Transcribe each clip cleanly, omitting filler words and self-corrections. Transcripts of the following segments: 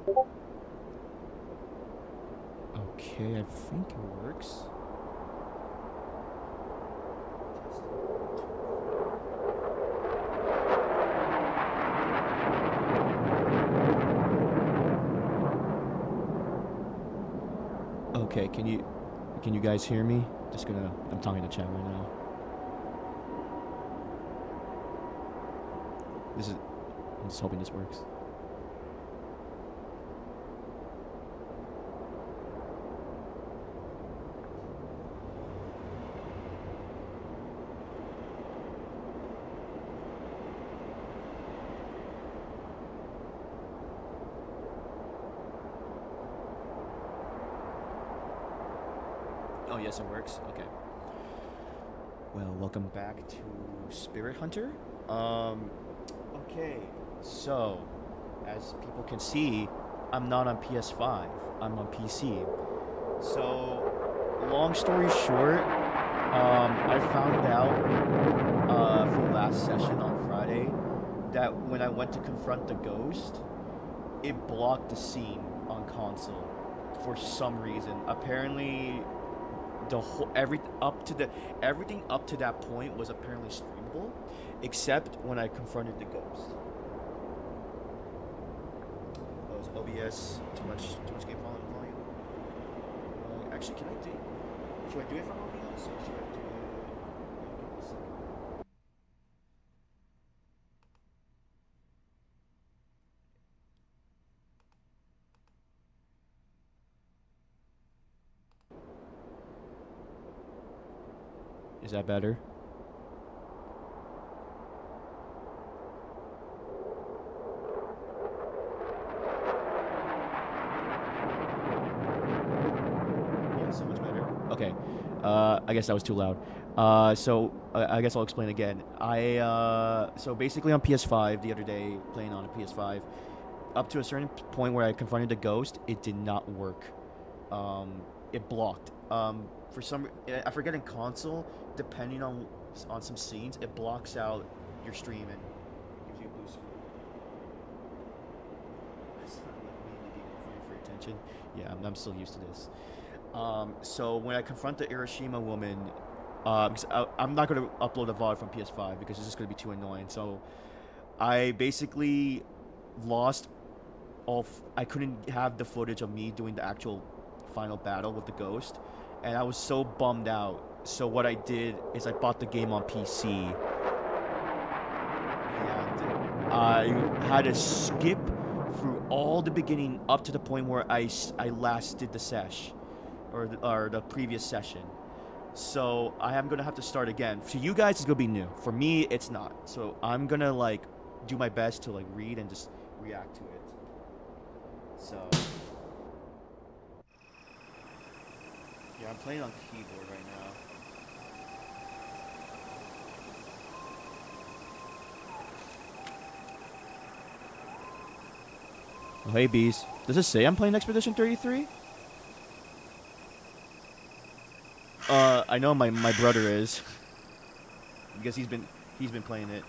Okay, I think it works. Okay, can you guys hear me? I'm talking to chat right now. This is I'm just hoping this works. Oh, yes, it works. Okay. Well, welcome back to Spirit Hunter. Um, okay. So, as people can see, I'm not on PS5. I'm on PC. So, long story short, I found out from last session on Friday that when I went to confront the ghost, it blocked the scene on console for some reason. Apparently, the whole everything up to that point was apparently streamable, except when I confronted the ghost. Oh, is OBS too much game volume? Actually, can I do? Should I do it from OBS or should I do it? Give me a second. Is that better? Yeah, so much better. Okay. I guess that was too loud. I guess I'll explain again. So basically on PS5 the other day, playing on a PS5, up to a certain point where I confronted the ghost, it did not work. It blocked. For some, I forget in console, depending on some scenes, it blocks out your stream and gives you a blue screen. That's not like mainly fighting for attention. Yeah, I'm still used to this. So when I confront the Urashima woman, because I'm not gonna upload a VOD from PS5 because it's just gonna be too annoying. So I basically lost I couldn't have the footage of me doing the actual final battle with the ghost, and I was so bummed out. So what I did is I bought the game on PC, and I had to skip through all the beginning up to the point where I last did the sesh, or the previous session. So I am gonna have to start again. For you guys, it's gonna be new. For me, it's not. So I'm gonna like do my best to like read and just react to it. So yeah, I'm playing on keyboard right now. Oh, hey bees. Does it say I'm playing Expedition 33? I know my brother is because he's been playing it.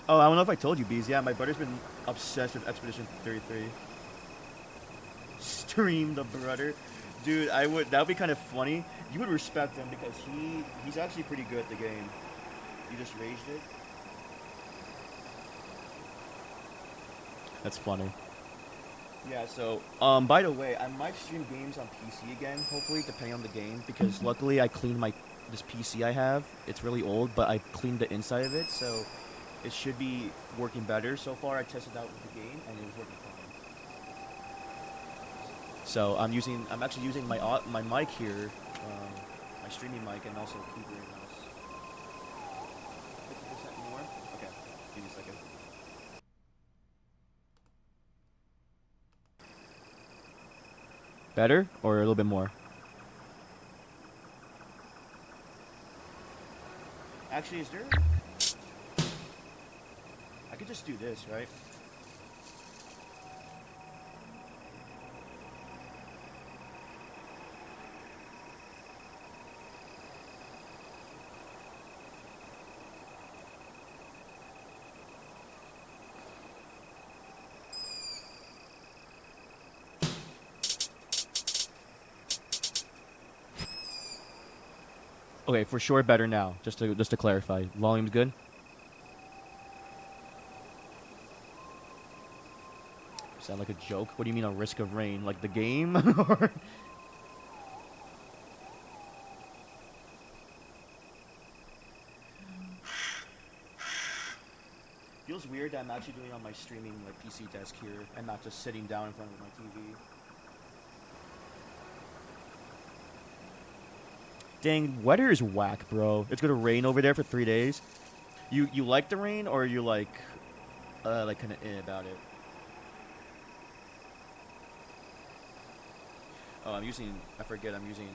Oh, I don't know if I told you, bees. Yeah, my brother's been obsessed with Expedition 33. Stream the brother, dude. That would be kind of funny. You would respect him because he's actually pretty good at the game. You just raged it. That's funny. Yeah, so by the way, I might stream games on PC again, hopefully, depending on the game, because luckily I cleaned my this PC I have. It's really old, but I cleaned the inside of it, so it should be working better. So far, I tested out with the game, and it was working fine. So I'm actually using my mic here, my streaming mic, and also keyboard and mouse. 50% more. Okay, give me a second. Better or a little bit more? Actually, is there? I could just do this, right? Okay, for sure better now. Just to clarify, volume's good. Sound like a joke? What do you mean a risk of rain? Like the game? Or feels weird that I'm actually doing it on my streaming like PC desk here and not just sitting down in front of my TV. Dang, weather is whack, bro. It's gonna rain over there for 3 days. You like the rain or you like kind of about it? Oh, I'm using. I forget. I'm using.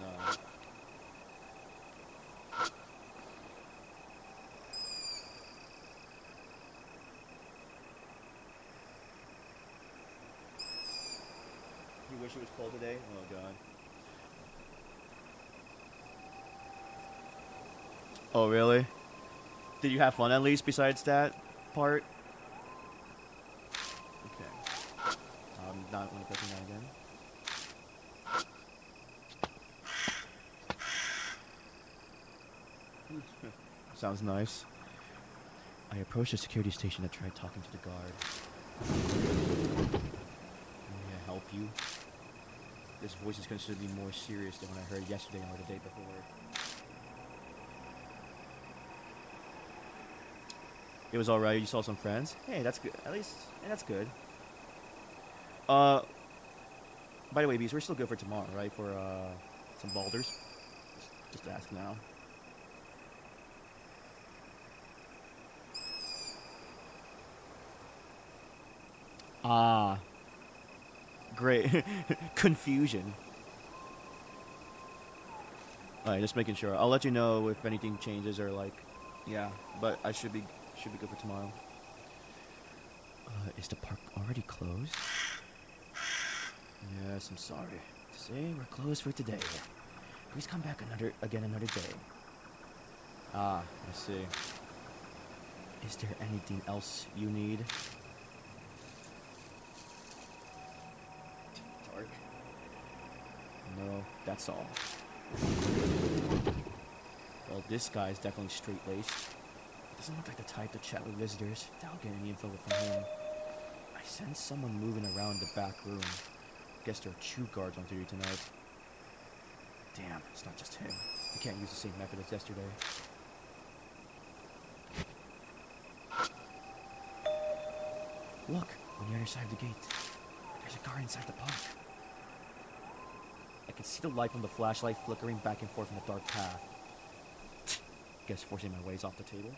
You wish it was cold today? Oh god. Oh really? Did you have fun at least besides that part? Okay. I'm not going to pressing that again. Sounds nice. I approached the security station and tried talking to the guard. May I help you? This voice is considerably more serious than when I heard yesterday or the day before. It was alright. You saw some friends. Hey, that's good. At least, hey, that's good. Uh, by the way, Bees, we're still good for tomorrow, right? For some boulders. Just ask now. Ah, great. Confusion. Alright, just making sure. I'll let you know if anything changes or like, yeah. But I should be good for tomorrow. Is the park already closed? Yes, I'm sorry. Say we're closed for today. Please come back another day. Ah, I see. Is there anything else you need? Dark. No, that's all. Well, this guy's definitely straight-laced. Doesn't look like the type to chat with visitors. Doubt get any info from him. I sense someone moving around the back room. Guess there are two guards on duty tonight. Damn, it's not just him. We can't use the same method as yesterday. Look, on the other side of the gate. There's a guard inside the park. I can see the light from the flashlight flickering back and forth in the dark path. Guess forcing my ways off the table.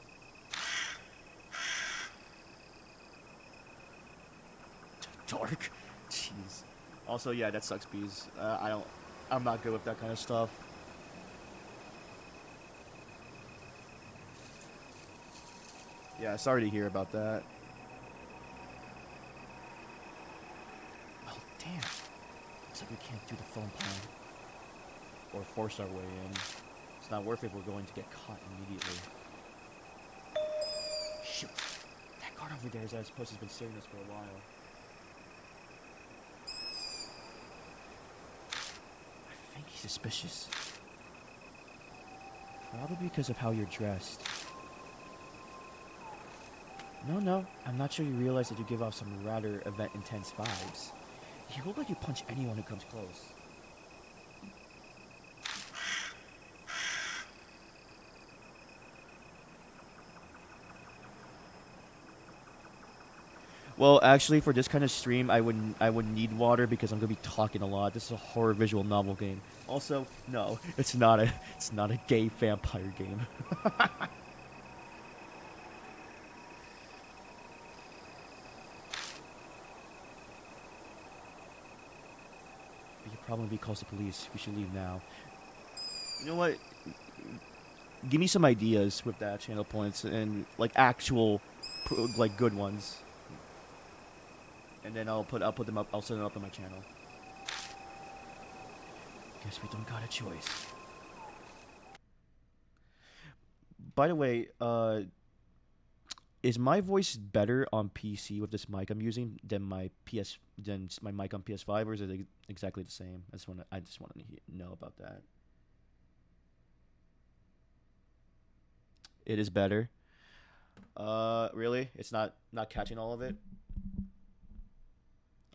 Dark? Jeez. Also, yeah, that sucks, Bees. I'm not good with that kind of stuff. Yeah, sorry to hear about that. Oh, damn. Looks like we can't do the phone plan. Or force our way in. It's not worth it if we're going to get caught immediately. Shoot. That guard over there is I suppose has been saving us for a while. I think he's suspicious. Probably because of how you're dressed. No, I'm not sure you realize that you give off some rather event-intense vibes. You look like you punch anyone who comes close. Well, actually, for this kind of stream, I would need water because I'm gonna be talking a lot. This is a horror visual novel game. Also, no, it's not a gay vampire game. You could probably calls the police. We should leave now. You know what? Give me some ideas with that channel points and like actual, like good ones, and then I'll put them up. I'll set them up on my channel. Guess we don't got a choice. By the way, is my voice better on PC with this mic I'm using than my mic on PS5, or is it exactly the same? I just want to know about that. It is better. Really? It's not catching all of it.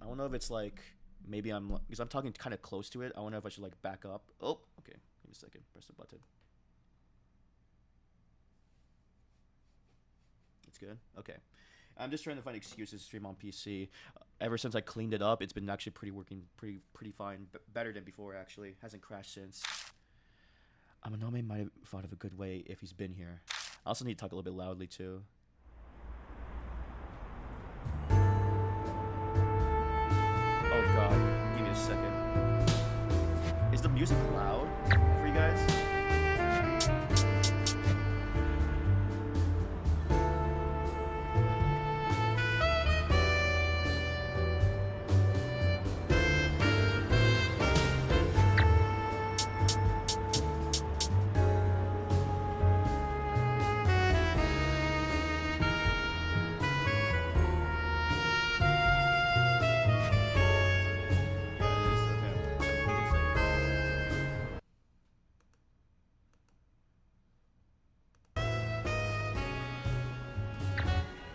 I don't know if it's like maybe I'm because I'm talking kind of close to it. I wonder if I should like back up. Oh, okay. Give me a second. Press the button. It's good. Okay. I'm just trying to find excuses to stream on PC. Ever since I cleaned it up, it's been actually pretty working pretty fine. Better than before actually. Hasn't crashed since. Amanome might have thought of a good way if he's been here. I also need to talk a little bit loudly too. Oh god, give me a second. Is the music loud for you guys?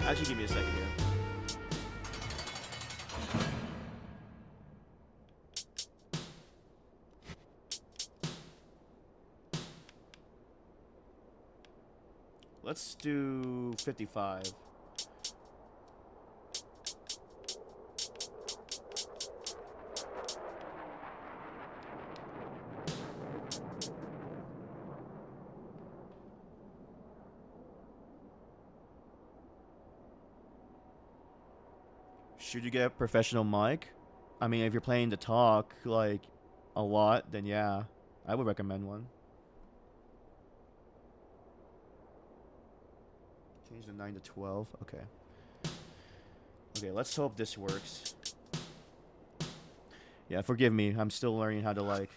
Actually, give me a second here. Let's do 55. Should you get a professional mic? I mean, if you're playing to talk like a lot, then yeah, I would recommend one. Change the 9 to 12. Okay. Okay, let's hope this works. Yeah, forgive me. I'm still learning how to like.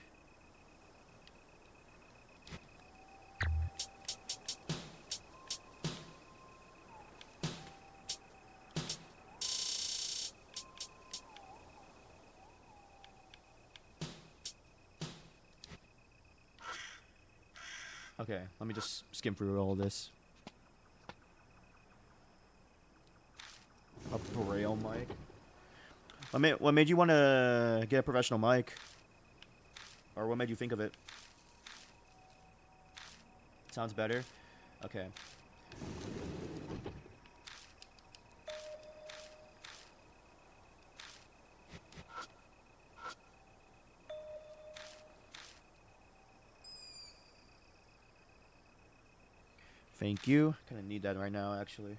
Okay, let me just skim through all this. A braille mic. What made you want to get a professional mic? Or what made you think of it? Sounds better? Okay. Thank you. Kind of need that right now, actually.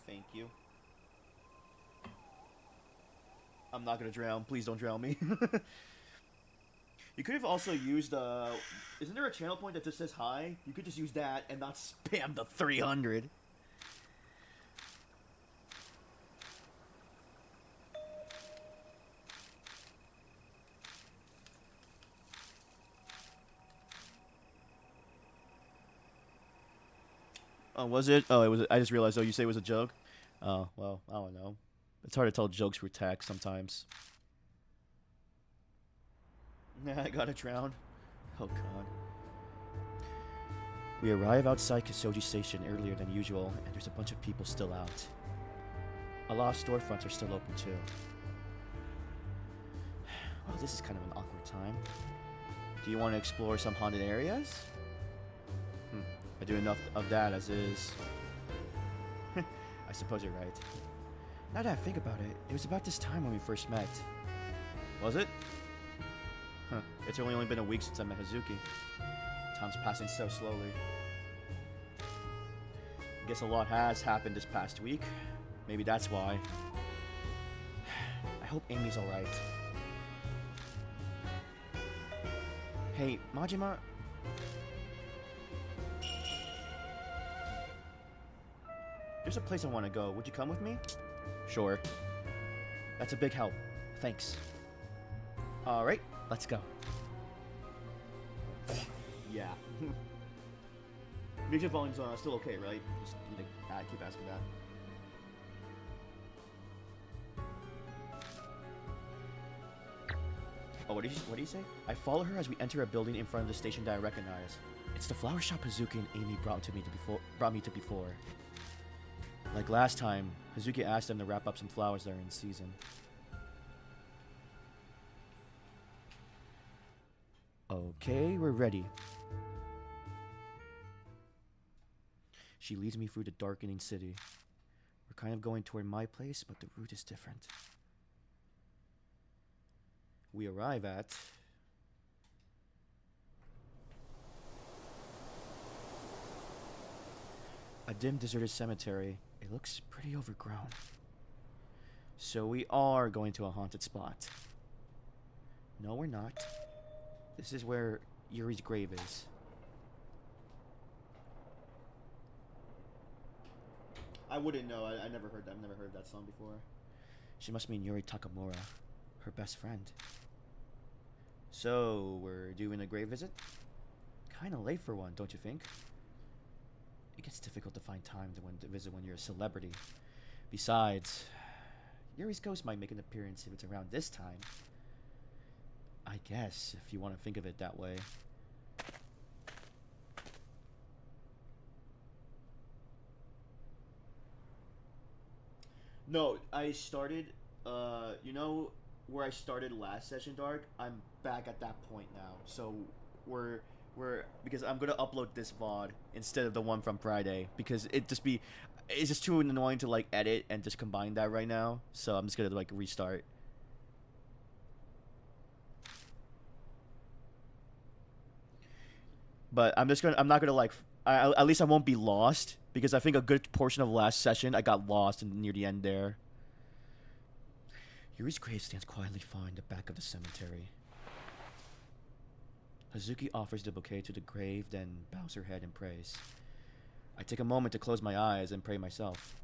Thank you. I'm not gonna drown. Please don't drown me. You could have also used isn't there a channel point that just says hi? You could just use that and not spam the 300. Oh, was it? Oh, it was. I just realized. Oh, you say it was a joke. Oh, well, I don't know. It's hard to tell jokes through text sometimes. I gotta drown. Oh god. We arrive outside Kisoji Station earlier than usual, and there's a bunch of people still out. A lot of storefronts are still open too. Well, this is kind of an awkward time. Do you want to explore some haunted areas? I do enough of that as is. I suppose you're right. Now that I think about it, it was about this time when we first met. Was it? Huh. It's only been a week since I met Hazuki. Time's passing so slowly. I guess a lot has happened this past week. Maybe that's why. I hope Amy's alright. Hey, Majima... There's a place I want to go. Would you come with me? Sure. That's a big help. Thanks. Alright, let's go. Yeah. Music volume's still okay, right? Just need to keep asking that. Oh, what do you say? I follow her as we enter a building in front of the station that I recognize. It's the flower shop Hazuki and Amy brought me to before. Like last time, Hazuki asked them to wrap up some flowers that are in season. Okay, we're ready. She leads me through the darkening city. We're kind of going toward my place, but the route is different. We arrive at a dim, deserted cemetery. It looks pretty overgrown. So we are going to a haunted spot. No, we're not. This is where Yuri's grave is. I wouldn't know. I've never heard that song before. She must mean Yuri Takamura, her best friend. So, we're doing a grave visit? Kinda late for one, don't you think? It gets difficult to find time to visit when you're a celebrity. Besides, Yuri's ghost might make an appearance if it's around this time. I guess, if you want to think of it that way. No, I started, you know where I started last session, Dark? I'm back at that point now. So, we're because I'm gonna upload this VOD instead of the one from Friday. Because it's just too annoying to, like, edit and just combine that right now. So, I'm just gonna, like, restart. But I'm not gonna, like, at least I won't be lost. Because I think a good portion of last session, I got lost near the end there. Yuri's grave stands quietly far in the back of the cemetery. Hazuki offers the bouquet to the grave, then bows her head and prays. I take a moment to close my eyes and pray myself.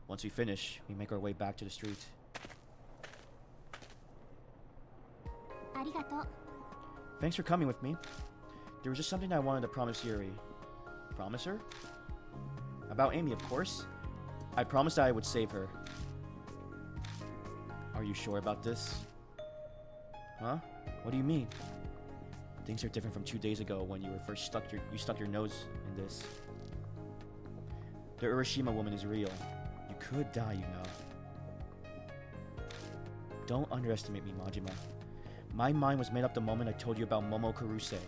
Once we finish, we make our way back to the street. Thanks for coming with me. There was just something I wanted to promise Yuri. Promise her? About Amy, of course. I promised I would save her. Are you sure about this? Huh? What do you mean? Things are different from 2 days ago when you were first stuck your nose in this. The Urashima woman is real. You could die, you know. Don't underestimate me, Majima. My mind was made up the moment I told you about Momo Karuse.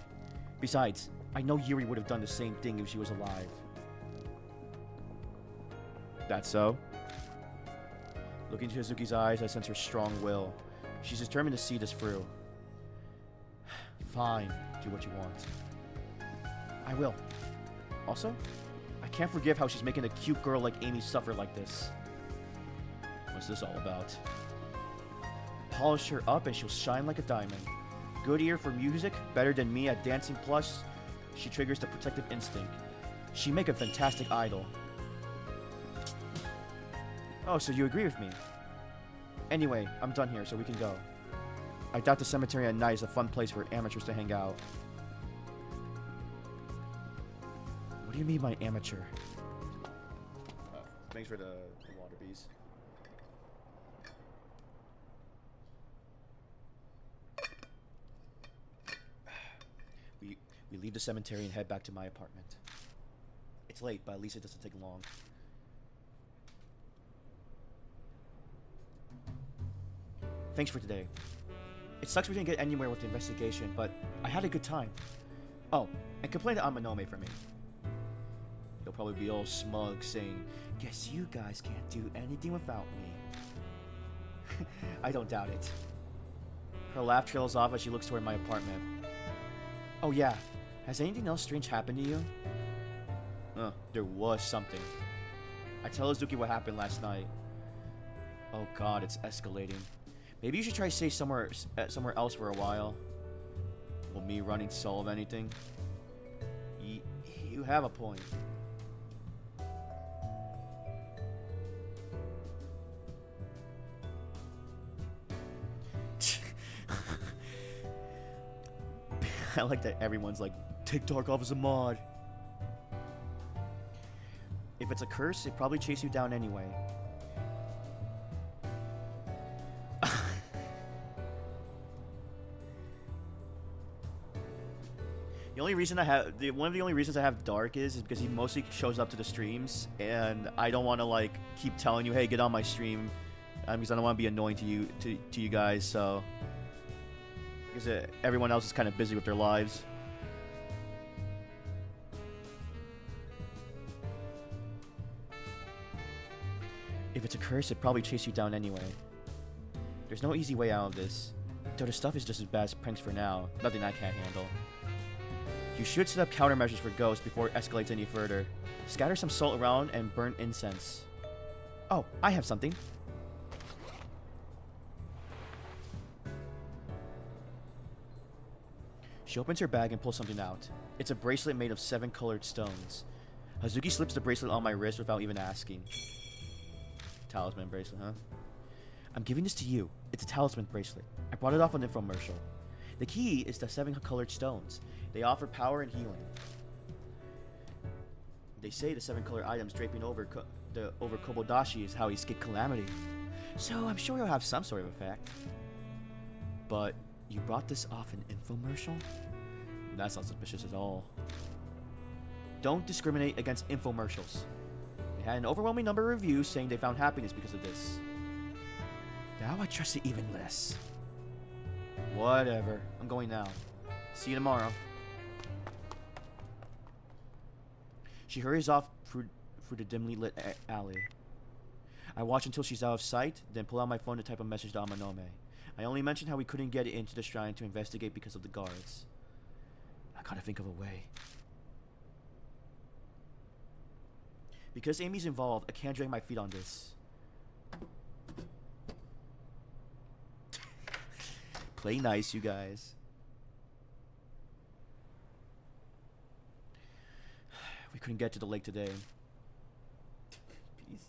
Besides, I know Yuri would have done the same thing if she was alive. That's so? Looking into Hazuki's eyes, I sense her strong will. She's determined to see this through. Fine, do what you want. I will. Also, I can't forgive how she's making a cute girl like Amy suffer like this. What's this all about? Polish her up and she'll shine like a diamond. Good ear for music, better than me at dancing, plus she triggers the protective instinct. She make a fantastic idol. Oh, so you agree with me? Anyway, I'm done here, so we can go. I doubt the cemetery at night is a fun place for amateurs to hang out. What do you mean by amateur? Thanks for the water bees. We leave the cemetery and head back to my apartment. It's late, but at least it doesn't take long. Thanks for today. It sucks we didn't get anywhere with the investigation, but I had a good time. Oh, and complain to Amanome for me. He'll probably be all smug, saying, "Guess you guys can't do anything without me." I don't doubt it. Her laugh trails off as she looks toward my apartment. Oh yeah, has anything else strange happened to you? There was something. I tell Izuki what happened last night. Oh god, it's escalating. Maybe you should try to stay somewhere else for a while. Will me running solve anything? You have a point. I like that everyone's like, take Dark off as a mod. If it's a curse, it probably chase you down anyway. The only reason one of the only reasons I have Dark is because he mostly shows up to the streams, and I don't want to like keep telling you, hey, get on my stream, because I don't want to be annoying to you guys. So because everyone else is kind of busy with their lives. If it's a curse, it'd probably chase you down anyway. There's no easy way out of this. Though the stuff is just as bad as pranks for now. Nothing I can't handle. You should set up countermeasures for ghosts before it escalates any further. Scatter some salt around and burn incense. Oh, I have something. She opens her bag and pulls something out. It's a bracelet made of 7 colored stones. Hazuki slips the bracelet on my wrist without even asking. Talisman bracelet, huh? I'm giving this to you. It's a talisman bracelet. I brought it off an infomercial. The key is the 7 colored stones. They offer power and healing. They say the 7 colored items draping over Kobodashi is how he escaped calamity. So I'm sure he'll have some sort of effect. But you brought this off an infomercial? That's not suspicious at all. Don't discriminate against infomercials. They had an overwhelming number of reviews saying they found happiness because of this. Now I trust it even less. Whatever. I'm going now. See you tomorrow. She hurries off through the dimly lit alley. I watch until she's out of sight, then pull out my phone to type a message to Amanome. I only mentioned how we couldn't get into the shrine to investigate because of the guards. I gotta think of a way. Because Amy's involved, I can't drag my feet on this. Play nice, you guys. We couldn't get to the lake today. Peace.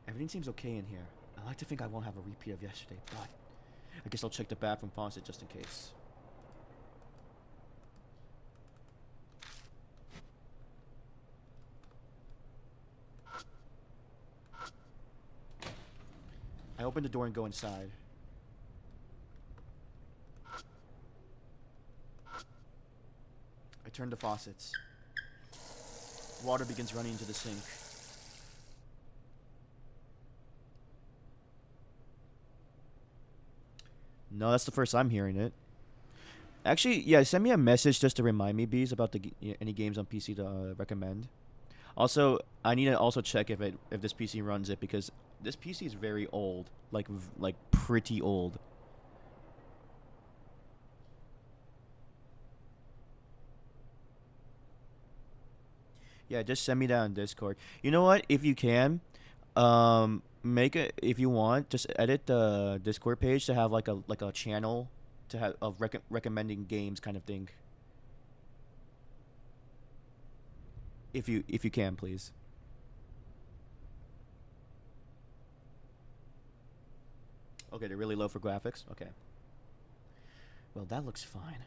Everything seems okay in here. I like to think I won't have a repeat of yesterday, but I guess I'll check the bathroom faucet just in case. I open the door and go inside. I turn the faucets. Water begins running into the sink. No, that's the first I'm hearing it. Actually, yeah, send me a message just to remind me, Bees, about any games on PC to recommend. Also, I need to also check if this PC runs it, because this PC is very old, like pretty old. Yeah, just send me that on Discord. You know what? If you can, make it, if you want, just edit the Discord page to have like a channel to have of recommending games kind of thing. If you can, please. Okay, they're really low for graphics. Okay. Well, that looks fine.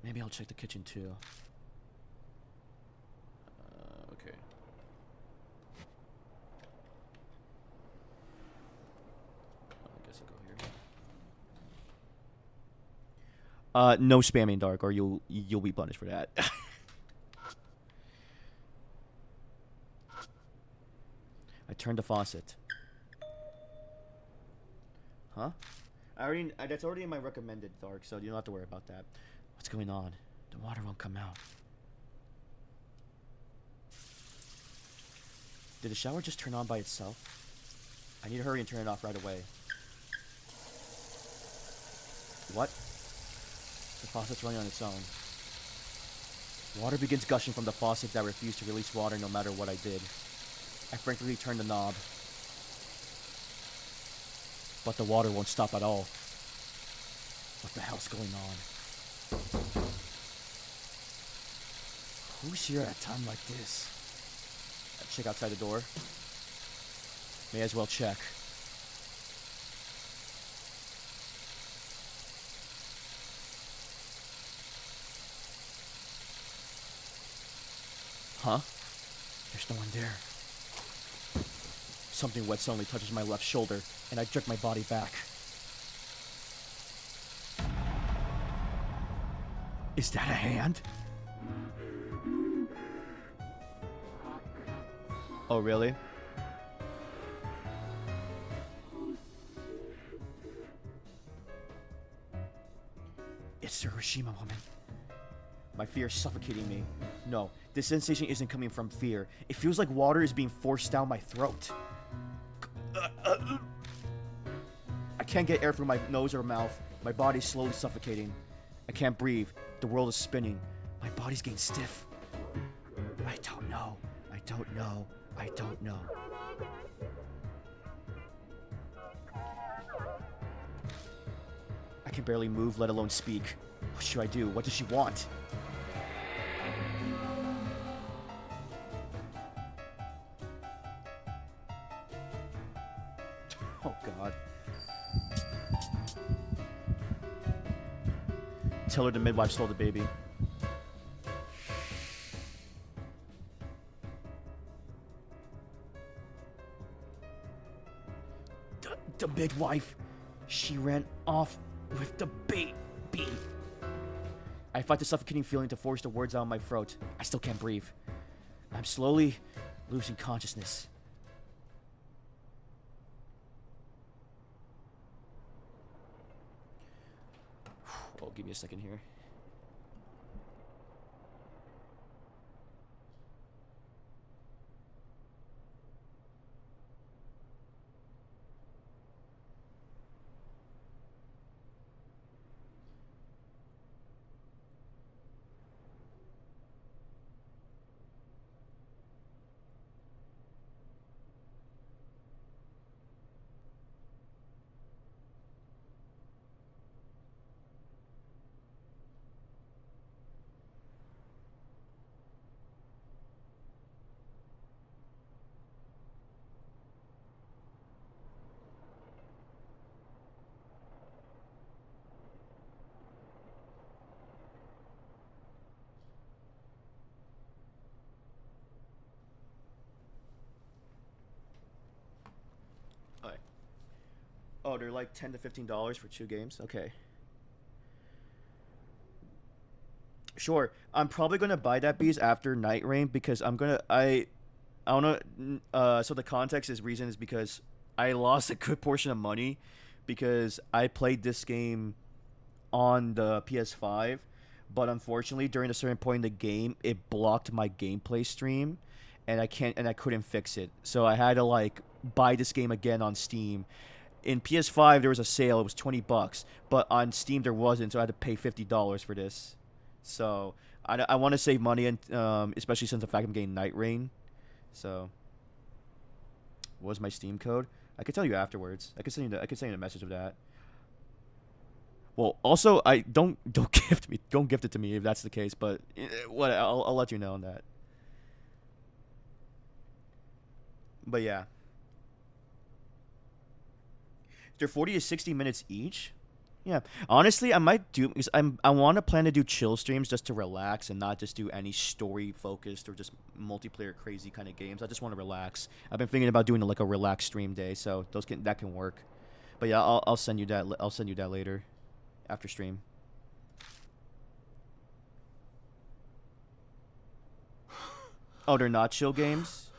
Maybe I'll check the kitchen too. Okay. I guess I'll go here. No spamming, Dark, or you'll be punished for that. I turned the faucet. Huh? That's already in my recommended, Dark, so you don't have to worry about that. What's going on? The water won't come out. Did the shower just turn on by itself? I need to hurry and turn it off right away. What? The faucet's running on its own. Water begins gushing from the faucet that refused to release water no matter what I did. I frantically turned the knob. But the water won't stop at all. What the hell's going on? Who's here at a time like this? I check outside the door. May as well check. Huh? There's no one there. Something wet suddenly touches my left shoulder, and I jerk my body back. Is that a hand? Oh, really? It's the Urashima woman. My fear is suffocating me. No, this sensation isn't coming from fear. It feels like water is being forced down my throat. I can't get air through my nose or mouth. My body's slowly suffocating. I can't breathe. The world is spinning. My body's getting stiff. I don't know. I don't know. I don't know. I can barely move, let alone speak. What should I do? What does she want? Oh, God. Tell her the midwife stole the baby. The midwife. She ran off with the baby. I fight the suffocating feeling to force the words out of my throat. I still can't breathe. I'm slowly losing consciousness. Oh, give me a second here. Alright. Oh, they're like $10 to $15 for 2 games? Okay. Sure. I'm probably gonna buy that beast after Night Rain because I don't know. So the context is reason is because I lost a good portion of money because I played this game on the PS5, but unfortunately during a certain point in the game it blocked my gameplay stream, and I couldn't fix it. So I had to like buy this game again on Steam. In PS5 there was a sale; it was $20, but on Steam there wasn't, so I had to pay $50 for this. So I want to save money, and especially since the fact I'm getting Night Rain. So, what was my Steam code? I could tell you afterwards. I could send you a message of that. Well, also, I don't gift it to me if that's the case. But what I'll let you know on that. But yeah, they're 40 to 60 minutes each. Yeah, honestly, I might do because I want to plan to do chill streams just to relax and not just do any story focused or just multiplayer crazy kind of games. I just want to relax. I've been thinking about doing like a relaxed stream day, so that can work. But yeah, I'll send you that. I'll send you that later, after stream. Oh, they're not chill games.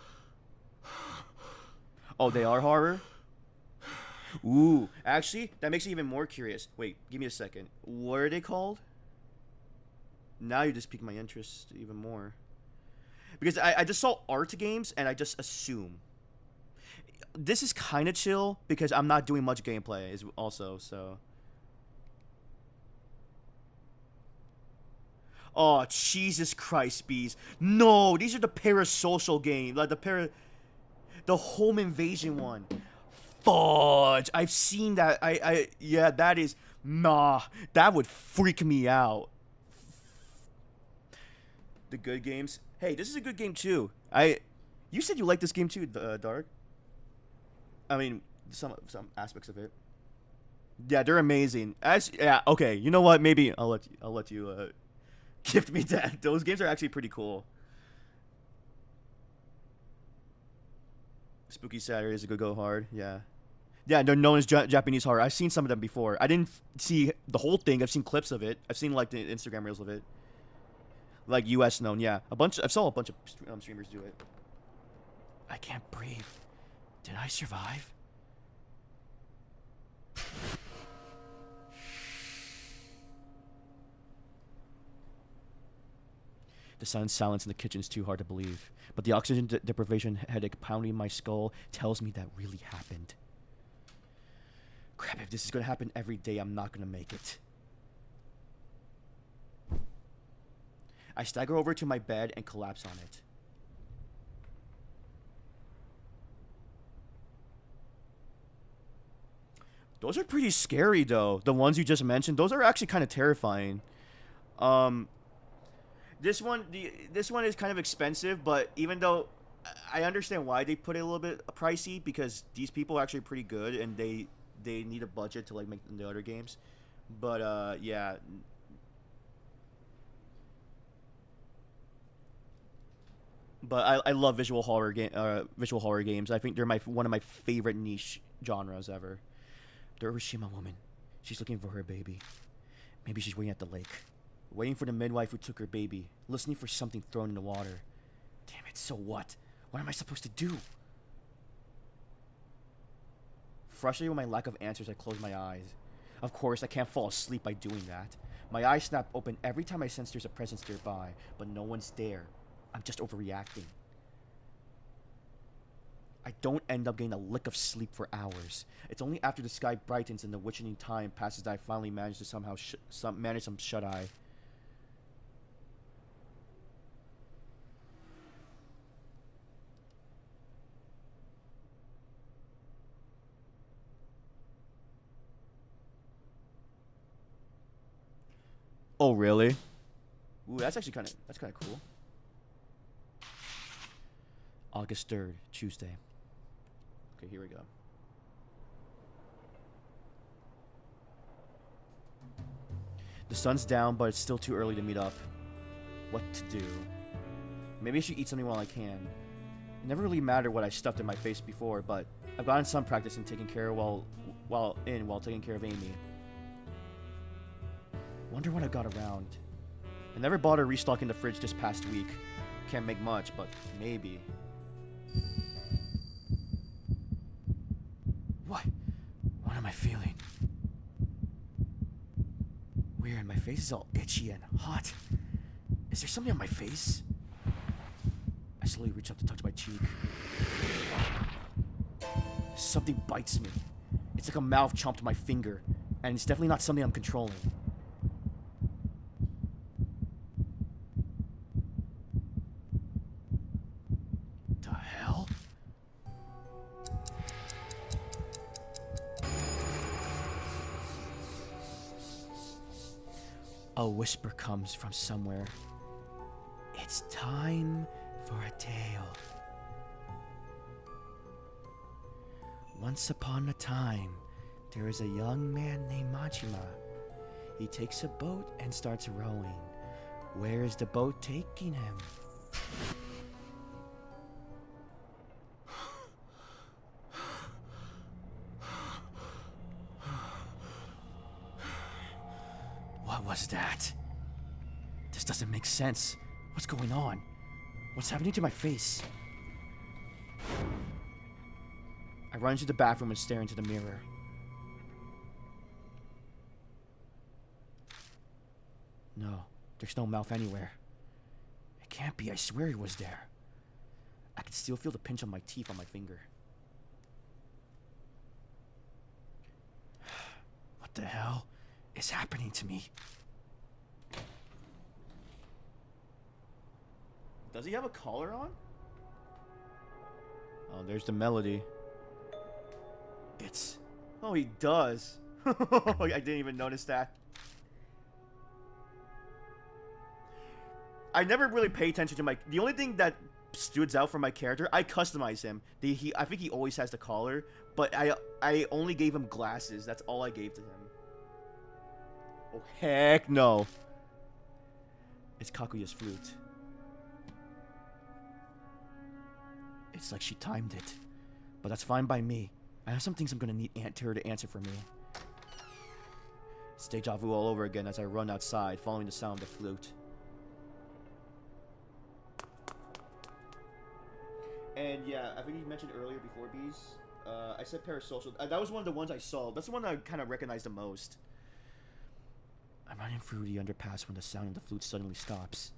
Oh, they are horror. Ooh, actually, that makes me even more curious. Wait, give me a second. What are they called? Now you just piqued my interest even more. Because I just saw art games, and I just assume. This is kind of chill, because I'm not doing much gameplay is also, so. Oh, Jesus Christ, bees. No, these are the parasocial games. Like the home invasion one. Fudge. I've seen that. Yeah, that is, nah, that would freak me out. The good games. Hey, this is a good game too. You said you like this game too, Dark. I mean, some aspects of it. Yeah, they're amazing. Yeah, okay. You know what? Maybe I'll let you gift me that. Those games are actually pretty cool. Spooky Saturdays could go hard. Yeah. Yeah, they're known as Japanese horror. I've seen some of them before. I didn't see the whole thing. I've seen clips of it. I've seen like the Instagram reels of it. Like US known, yeah. I saw a bunch of streamers do it. I can't breathe. Did I survive? The sudden silence in the kitchen is too hard to believe, but the oxygen deprivation headache pounding my skull tells me that really happened. Crap, if this is gonna happen every day, I'm not gonna make it. I stagger over to my bed and collapse on it. Those are pretty scary, though. The ones you just mentioned, those are actually kind of terrifying. Um, this one is kind of expensive, but even though I understand why they put it a little bit pricey, because these people are actually pretty good and they need a budget to like make the other games. But yeah. But I love visual horror games. I think they're one of my favorite niche genres ever. The Urashima woman. She's looking for her baby. Maybe she's waiting at the lake. Waiting for the midwife who took her baby. Listening for something thrown in the water. Damn it, so what? What am I supposed to do? Frustrated with my lack of answers, I close my eyes. Of course, I can't fall asleep by doing that. My eyes snap open every time I sense there's a presence nearby, but no one's there. I'm just overreacting. I don't end up getting a lick of sleep for hours. It's only after the sky brightens and the witching time passes that I finally manage to somehow manage some shut-eye. Oh, really? Ooh, that's kind of cool. August 3rd, Tuesday. Okay, here we go. The sun's down, but it's still too early to meet up. What to do? Maybe I should eat something while I can. It never really mattered what I stuffed in my face before, but I've gotten some practice in taking care while taking care of Amy. Wonder what I got around. I never bothered restocking the fridge this past week. Can't make much, but maybe. What am I feeling? Weird, my face is all itchy and hot. Is there something on my face? I slowly reach up to touch my cheek. Something bites me. It's like a mouth chomped my finger, and it's definitely not something I'm controlling. The hell? A whisper comes from somewhere. It's time for a tale. Once upon a time, there is a young man named Majima. He takes a boat and starts rowing. Where is the boat taking him? What was that? This doesn't make sense. What's going on? What's happening to my face? I run into the bathroom and stare into the mirror. No, there's no mouth anywhere. It can't be, I swear he was there. I can still feel the pinch of my teeth on my finger. What the hell is happening to me? Does he have a collar on? Oh, there's the melody. Oh, he does. I didn't even notice that. I never really pay attention to the only thing that stood out for my character, I customize him. I think he always has the collar, but I only gave him glasses. That's all I gave to him. Oh, heck no. It's Kaguya's flute. It's like she timed it. But that's fine by me. I have some things I'm gonna need her to answer for me. It's deja vu all over again as I run outside, following the sound of the flute. And And yeah, I think you mentioned earlier before bees. I said parasocial. That was one of the ones I saw. That's the one I kind of recognized the most. I'm running through the underpass when the sound of the flute suddenly stops.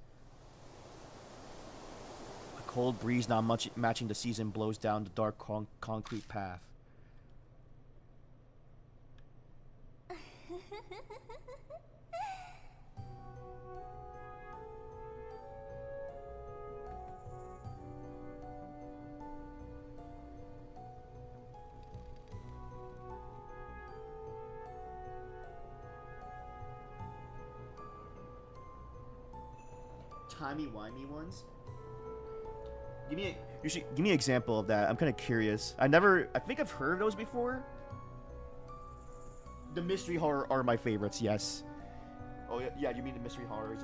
A cold breeze not much matching the season blows down the dark concrete path. Timey-wimey ones? You should give me an example of that. I'm kind of curious. I think I've heard of those before. The mystery horror are my favorites, yes. Oh, yeah, you mean the mystery horrors,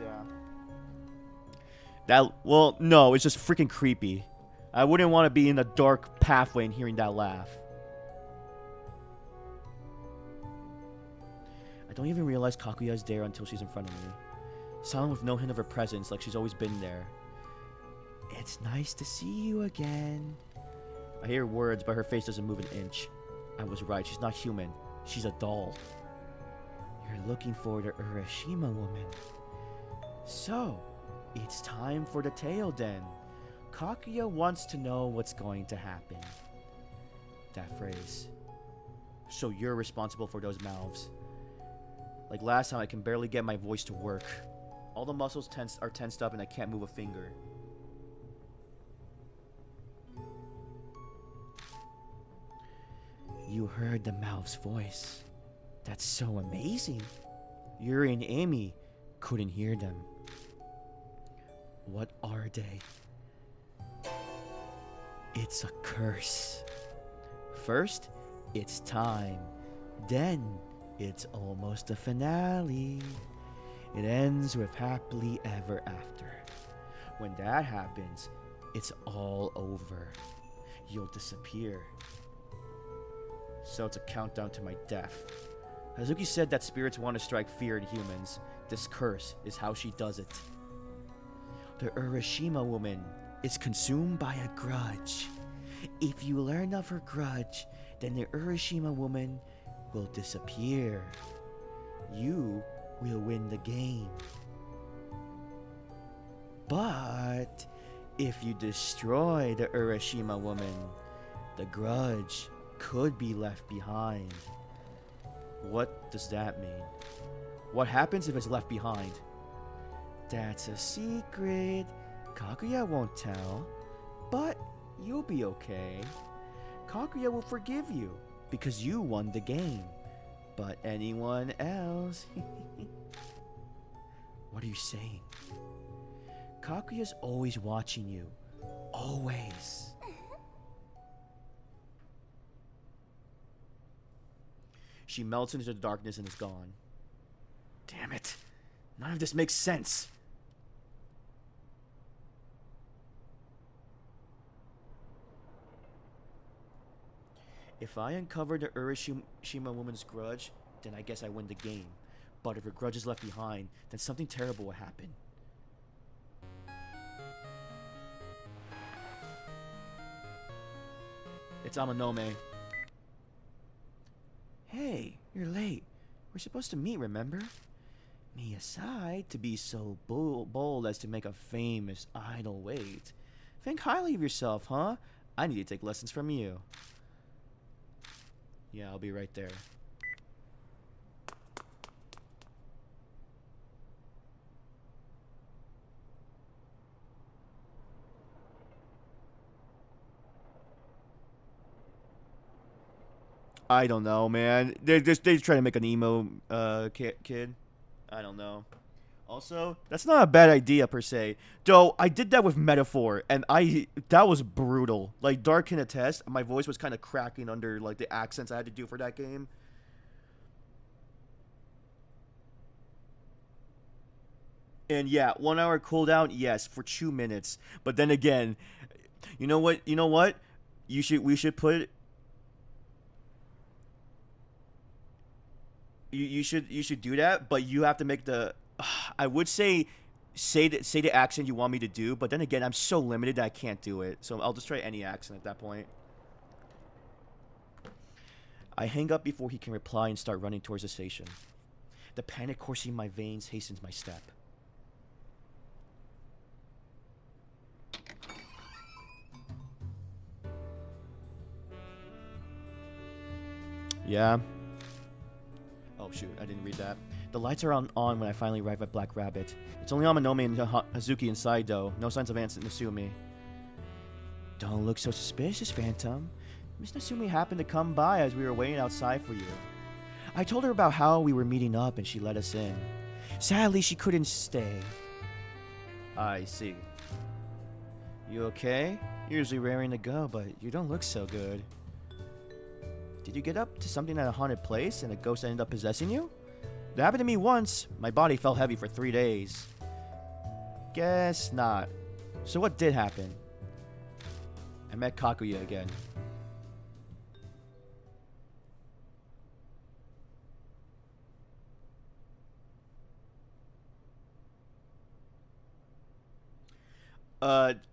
yeah. Well, no, it's just freaking creepy. I wouldn't want to be in a dark pathway and hearing that laugh. I don't even realize Kaguya is there until she's in front of me. Silent with no hint of her presence, like she's always been there. It's nice to see you again. I hear words, but her face doesn't move an inch. I was right, she's not human. She's a doll. You're looking for the Urashima woman. So, it's time for the tale then. Kaguya wants to know what's going to happen. That phrase. So you're responsible for those mouths. Like last time, I can barely get my voice to work. All the muscles are tensed up and I can't move a finger. You heard the mouth's voice. That's so amazing. Yuri and Amy couldn't hear them. What are they? It's a curse. First, it's time. Then, it's almost a finale. It ends with happily ever after. When that happens, it's all over. You'll disappear. So it's a countdown to my death. Hazuki said that spirits want to strike fear in humans. This curse is how she does it. The Urashima woman is consumed by a grudge. If you learn of her grudge, then the Urashima woman will disappear. You will win the game. But if you destroy the Urashima woman, the grudge could be left behind. What does that mean? What happens if it's left behind? That's a secret. Kaguya won't tell, but you'll be okay. Kaguya will forgive you because you won the game. But anyone else? What are you saying? Kaguya's always watching you. Always. She melts into the darkness and is gone. Damn it. None of this makes sense. If I uncover the Urashima woman's grudge, then I guess I win the game. But if her grudge is left behind, then something terrible will happen. It's Amanome. Hey, you're late. We're supposed to meet, remember? Me aside to be so bold as to make a famous idol wait. Think highly of yourself, huh? I need to take lessons from you. Yeah, I'll be right there. I don't know, man. They try to make an emo kid. I don't know. Also, that's not a bad idea per se. Though I did that with Metaphor, and that was brutal. Like Dark can attest, my voice was kind of cracking under like the accents I had to do for that game. And yeah, 1 hour cooldown, yes, for 2 minutes. But then again, you know what? You know what? We should put. You should do that, but you have to make the. I would say say the accent you want me to do, but then again, I'm so limited that I can't do it. So I'll just try any accent at that point. I hang up before he can reply and start running towards the station. The panic coursing my veins hastens my step. Yeah. Oh shoot, I didn't read that. The lights are on when I finally arrive at Black Rabbit. It's only Amanome and Hazuki inside though. No signs of Aunt Nasumi. Don't look so suspicious, Phantom. Miss Nasumi happened to come by as we were waiting outside for you. I told her about how we were meeting up and she let us in. Sadly, she couldn't stay. I see. You okay? You're usually raring to go, but you don't look so good. Did you get up to something at a haunted place and a ghost ended up possessing you? That happened to me once. My body felt heavy for 3 days. Guess not. So what did happen? I met Kakuya again.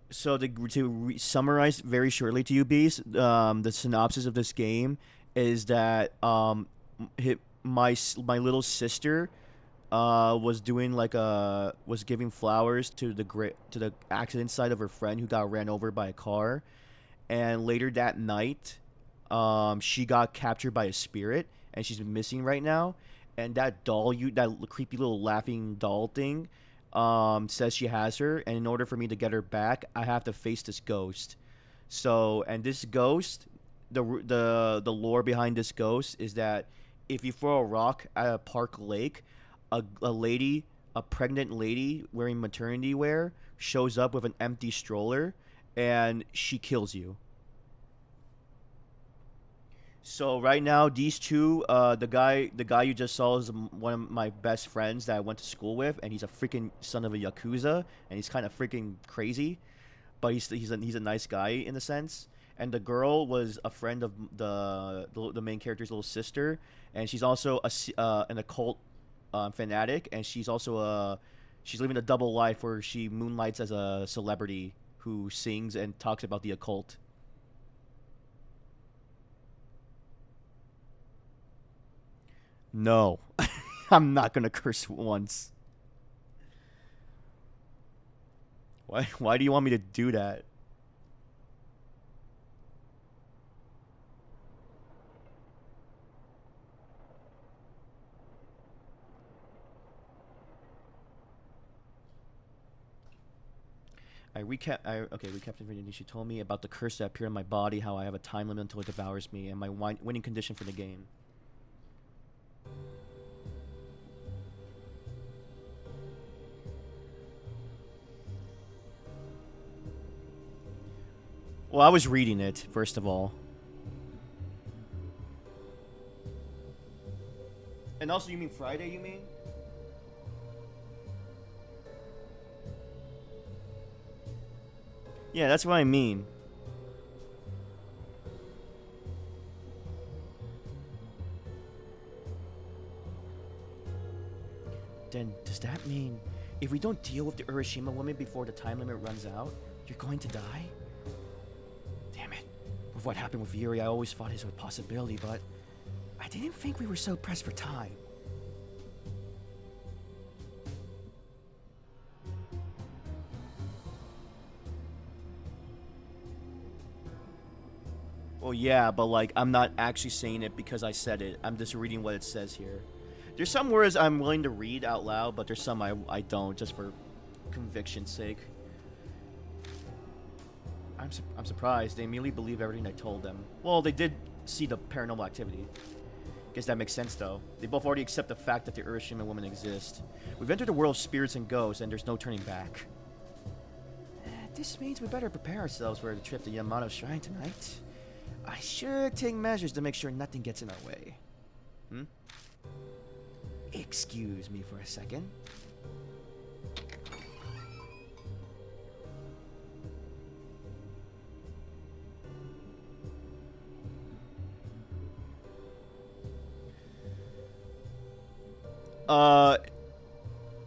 So summarize very shortly to you, Beast, the synopsis of this game is that my little sister was doing like was giving flowers to the accident site of her friend who got ran over by a car, and later that night, she got captured by a spirit and she's been missing right now, and that doll that creepy little laughing doll thing says she has her, and in order for me to get her back, I have to face this ghost. So, and this ghost, the lore behind this ghost is that if you throw a rock at a park lake, a pregnant lady wearing maternity wear shows up with an empty stroller, and she kills you. So right now, these two, the guy you just saw is one of my best friends that I went to school with, and he's a freaking son of a yakuza, and he's kind of freaking crazy, but he's a nice guy in a sense. And the girl was a friend of the main character's little sister, and she's also an occult fanatic, and she's living a double life where she moonlights as a celebrity who sings and talks about the occult. No, I'm not gonna curse once. Why? Why do you want me to do that? Recap the video. She told me about the curse that appeared in my body, how I have a time limit until it devours me, and my winning condition for the game. Well, I was reading it first of all, and also you mean Friday? You mean? Yeah, that's what I mean. Then does that mean if we don't deal with the Urashima woman before the time limit runs out, you're going to die? Damn it. With what happened with Yuri, I always thought this was a possibility, but I didn't think we were so pressed for time. Well, yeah, but like, I'm not actually saying it because I said it. I'm just reading what it says here. There's some words I'm willing to read out loud, but there's some I don't, just for conviction's sake. I'm surprised. They immediately believe everything I told them. Well, they did see the paranormal activity. Guess that makes sense, though. They both already accept the fact that the Urashima women exist. We've entered the world of spirits and ghosts, and there's no turning back. This means we better prepare ourselves for the trip to Yamato Shrine tonight. I should take measures to make sure nothing gets in our way. Hmm? Excuse me for a second. Uh,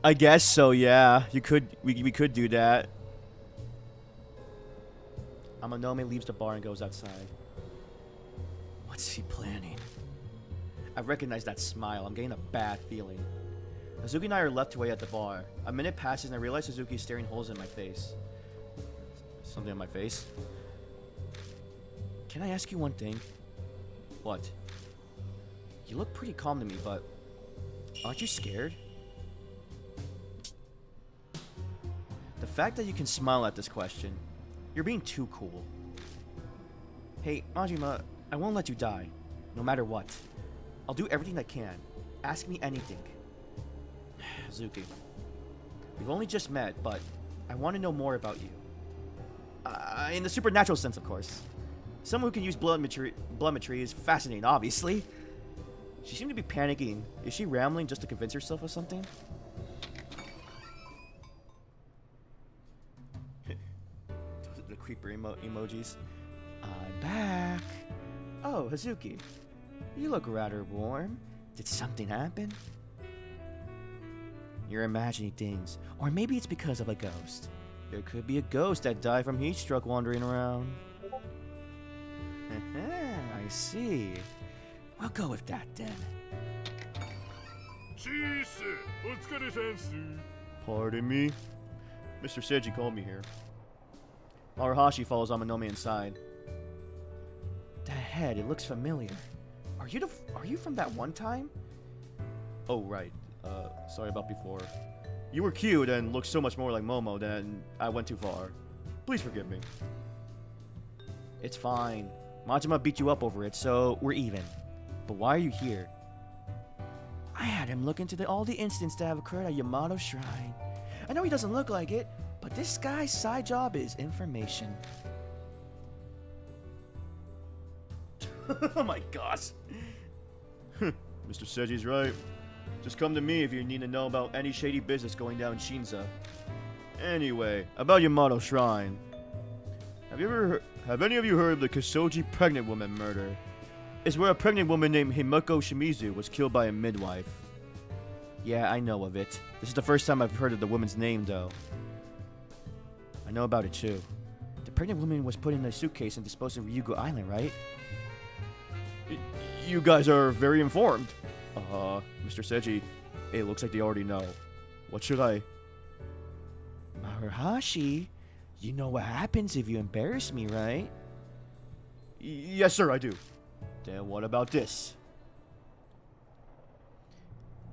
I guess so, yeah. We could do that. Amanome leaves the bar and goes outside. What's he planning? I recognize that smile. I'm getting a bad feeling. Hazuki and I are left away at the bar. A minute passes and I realize Hazuki is staring holes in my face. Something on my face? Can I ask you one thing? What? You look pretty calm to me, but aren't you scared? The fact that you can smile at this question, you're being too cool. Hey, Majima, I won't let you die, no matter what. I'll do everything I can. Ask me anything. Hazuki, we've only just met, but I want to know more about you. In the supernatural sense, of course. Someone who can use blood metry is fascinating, obviously. She seemed to be panicking. Is she rambling just to convince herself of something? The creeper emojis. I'm back. Oh, Hazuki. You look rather warm. Did something happen? You're imagining things. Or maybe it's because of a ghost. There could be a ghost that died from heat stroke wandering around. I see. We'll go with that then. Pardon me? Mr. Seiji called me here. Maruhashi follows Amanome inside. That head, it looks familiar. Are you from that one time? Oh, right. Sorry about before. You were cute and looked so much more like Momo than I went too far. Please forgive me. It's fine. Majima beat you up over it, so we're even. But why are you here? I had him look into all the incidents that have occurred at Yamato Shrine. I know he doesn't look like it, but this guy's side job is information. Oh my gosh. Mr. Seiji's right. Just come to me if you need to know about any shady business going down in Shinza. Anyway, about Yamato Shrine. Have any of you heard of the Kosoji pregnant woman murder? It's where a pregnant woman named Himeko Shimizu was killed by a midwife. Yeah, I know of it. This is the first time I've heard of the woman's name, though. I know about it, too. The pregnant woman was put in a suitcase and disposed of Ryugu Island, right? You guys are very informed. Mr. Seiji, it looks like they already know. What should I... Maruhashi, you know what happens if you embarrass me, right? Yes, sir, I do. Then what about this?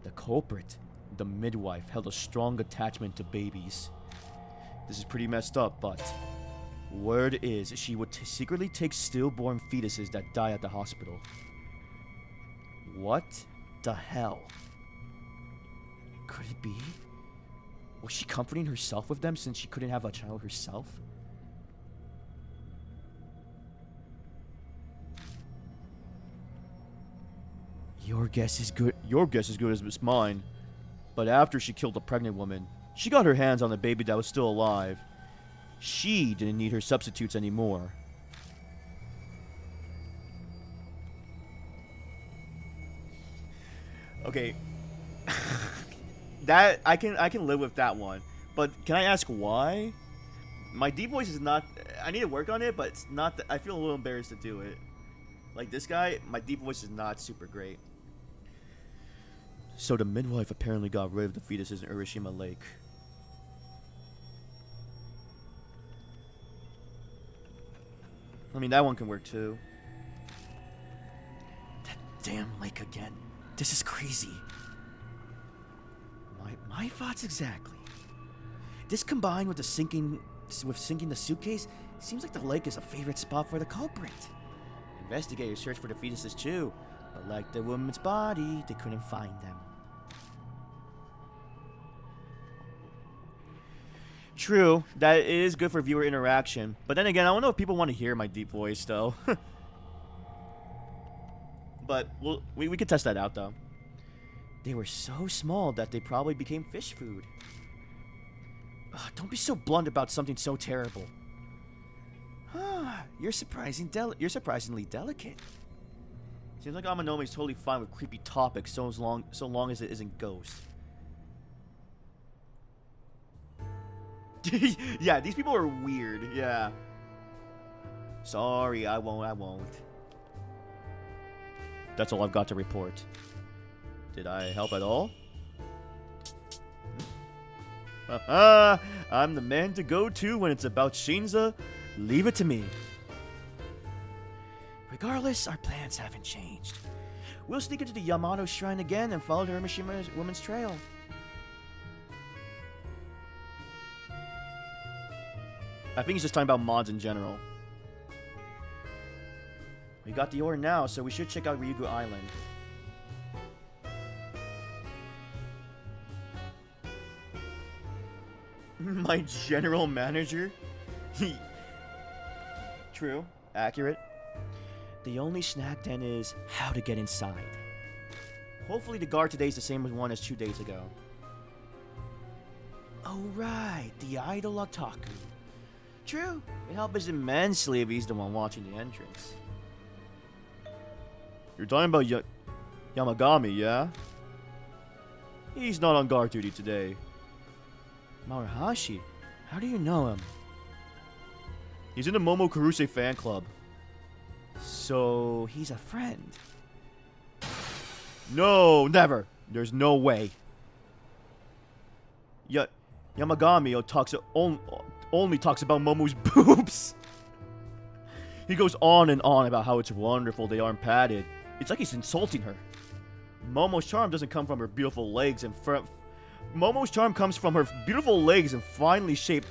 The culprit, the midwife, held a strong attachment to babies. This is pretty messed up, but... word is she would secretly take stillborn fetuses that die at the hospital. What the hell? Could it be? Was she comforting herself with them since she couldn't have a child herself? Your guess is good. Your guess is good as mine. But after she killed the pregnant woman, she got her hands on the baby that was still alive. She didn't need her substitutes anymore. Okay. That I can live with that one. But can I ask why? My deep voice is not... I need to work on it, but it's not... I feel a little embarrassed to do it. Like this guy, my deep voice is not super great. So the midwife apparently got rid of the fetuses in Urashima Lake. I mean, that one can work too. That damn lake again. This is crazy. My thoughts exactly. This combined with sinking the suitcase, seems like the lake is a favorite spot for the culprit. Investigators searched for the fetuses too, but like the woman's body, they couldn't find them. True, that is good for viewer interaction, but then again, I don't know if people want to hear my deep voice though. But we could test that out though. They were so small that they probably became fish food. Ugh, don't be so blunt about something so terrible. You're surprisingly delicate. Seems like Amanome is totally fine with creepy topics so long as it isn't ghosts. Yeah, these people are weird. Yeah. Sorry, I won't. That's all I've got to report. Did I help at all? Haha! I'm the man to go to when it's about Shinza. Leave it to me. Regardless, our plans haven't changed. We'll sneak into the Yamato Shrine again and follow the Urashima Women's Trail. I think he's just talking about mods in general. We got the order now, so we should check out Ryugu Island. My general manager? True. Accurate. The only snack then is how to get inside. Hopefully the guard today is the same one as 2 days ago. Oh right, the idol otaku. True. It helps immensely if he's the one watching the entrance. You're talking about Yamagami, yeah? He's not on guard duty today. Maruhashi? How do you know him? He's in the Momo Kuruse fan club. So, he's a friend. No, never. There's no way. Yamagami only talks about Momo's boobs. He goes on and on about how it's wonderful they aren't padded. It's like he's insulting her. Momo's charm doesn't come from her beautiful legs and Momo's charm comes from her beautiful legs and finely shaped...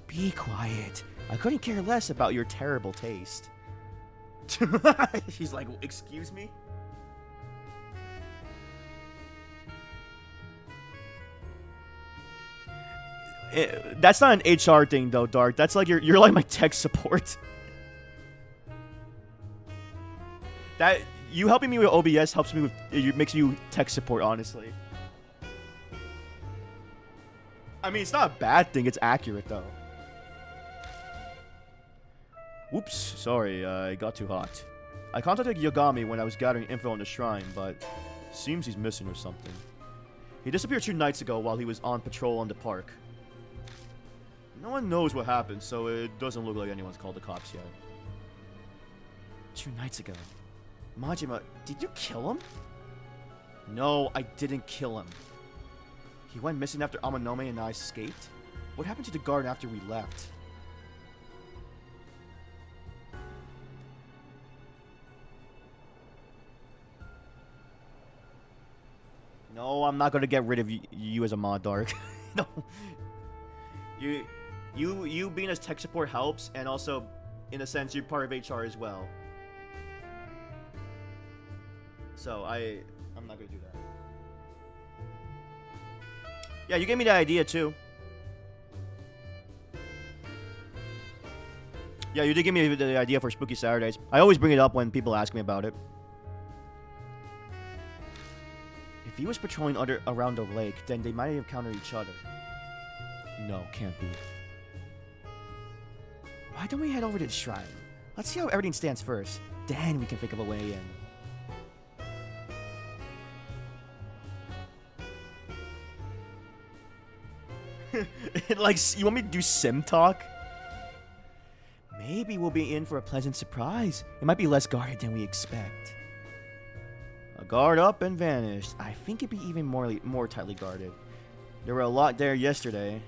Be quiet. I couldn't care less about your terrible taste. She's like, excuse me? That's not an HR thing though, Dark. That's like you're like my tech support. That you helping me with OBS helps me with it makes you tech support, honestly. I mean, it's not a bad thing. It's accurate though. Whoops, sorry, it got too hot. I contacted Yagami when I was gathering info on the shrine, but seems he's missing or something. He disappeared 2 nights ago while he was on patrol on the park. No one knows what happened, so it doesn't look like anyone's called the cops yet. 2 nights ago. Majima, did you kill him? No, I didn't kill him. He went missing after Amanome and I escaped? What happened to the guard after we left? No, I'm not gonna get rid of you as a mod, Dark. No. You being as tech support helps, and also, in a sense, you're part of HR as well. So I'm not gonna do that. Yeah, you gave me the idea too. Yeah, you did give me the idea for Spooky Saturdays. I always bring it up when people ask me about it. If he was patrolling around the lake, then they might have encountered each other. No, can't be. Why don't we head over to the shrine? Let's see how everything stands first. Then we can think of a way in. Like, you want me to do sim talk? Maybe we'll be in for a pleasant surprise. It might be less guarded than we expect. A guard up and vanished. I think it'd be even more tightly guarded. There were a lot there yesterday.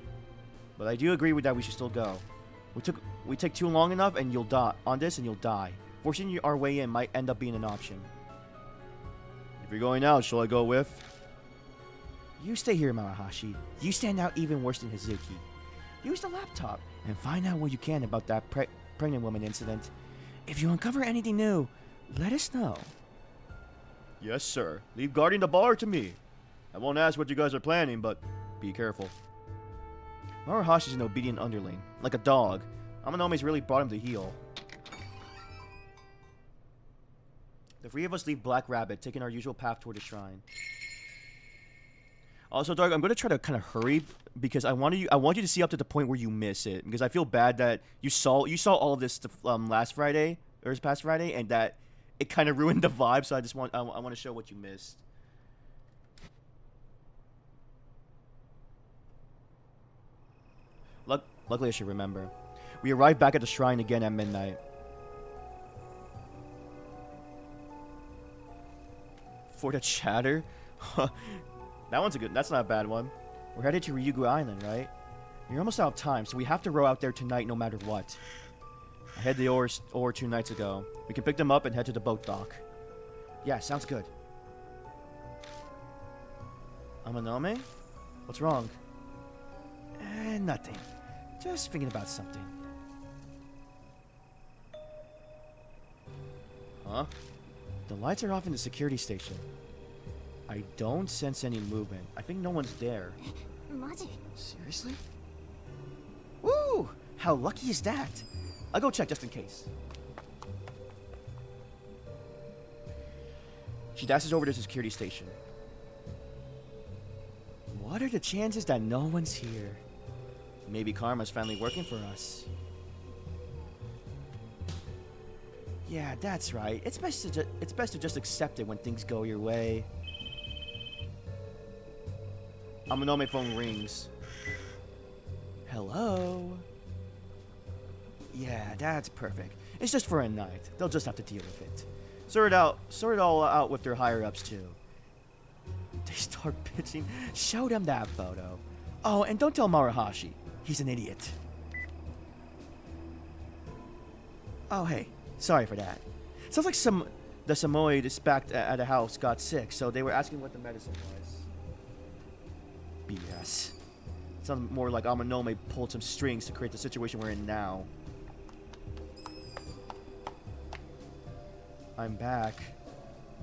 But I do agree with that we should still go. We take too long enough and you'll die on this and you'll die. Forcing our way in might end up being an option. If you're going out, shall I go with? You stay here, Maruhashi. You stand out even worse than Hazuki. Use the laptop and find out what you can about that pregnant woman incident. If you uncover anything new, let us know. Yes, sir. Leave guarding the bar to me. I won't ask what you guys are planning, but be careful. Maruhashi's an obedient underling, like a dog. Amanome's really brought him to heel. The 3 of us leave Black Rabbit, taking our usual path toward the shrine. Also, Dark, I'm going to try to kind of hurry because I want you to see up to the point where you miss it, because I feel bad that you saw all of this last Friday or this past Friday, and that it kind of ruined the vibe. So I want to show what you missed. Luckily, I should remember. We arrived back at the shrine again at midnight. For the chatter? That's not a bad one. We're headed to Ryugu Island, right? You're almost out of time, so we have to row out there tonight no matter what. I had the ores 2 nights ago. We can pick them up and head to the boat dock. Yeah, sounds good. Amanome? What's wrong? Nothing. Just thinking about something. Huh? The lights are off in the security station. I don't sense any movement. I think no one's there. Seriously? Woo! How lucky is that? I'll go check just in case. She dashes over to the security station. What are the chances that no one's here? Maybe Karma's finally working for us. Yeah, that's right. It's best to just accept it when things go your way. Amanome phone rings. Hello? Yeah, that's perfect. It's just for a night. They'll just have to deal with it. Sort it all out with their higher-ups too. They start bitching. Show them that photo. Oh, and don't tell Maruhashi. He's an idiot. Oh, hey. Sorry for that. Sounds like the Samoyed back at the house got sick, so they were asking what the medicine was. BS. Sounds more like Amanome pulled some strings to create the situation we're in now. I'm back.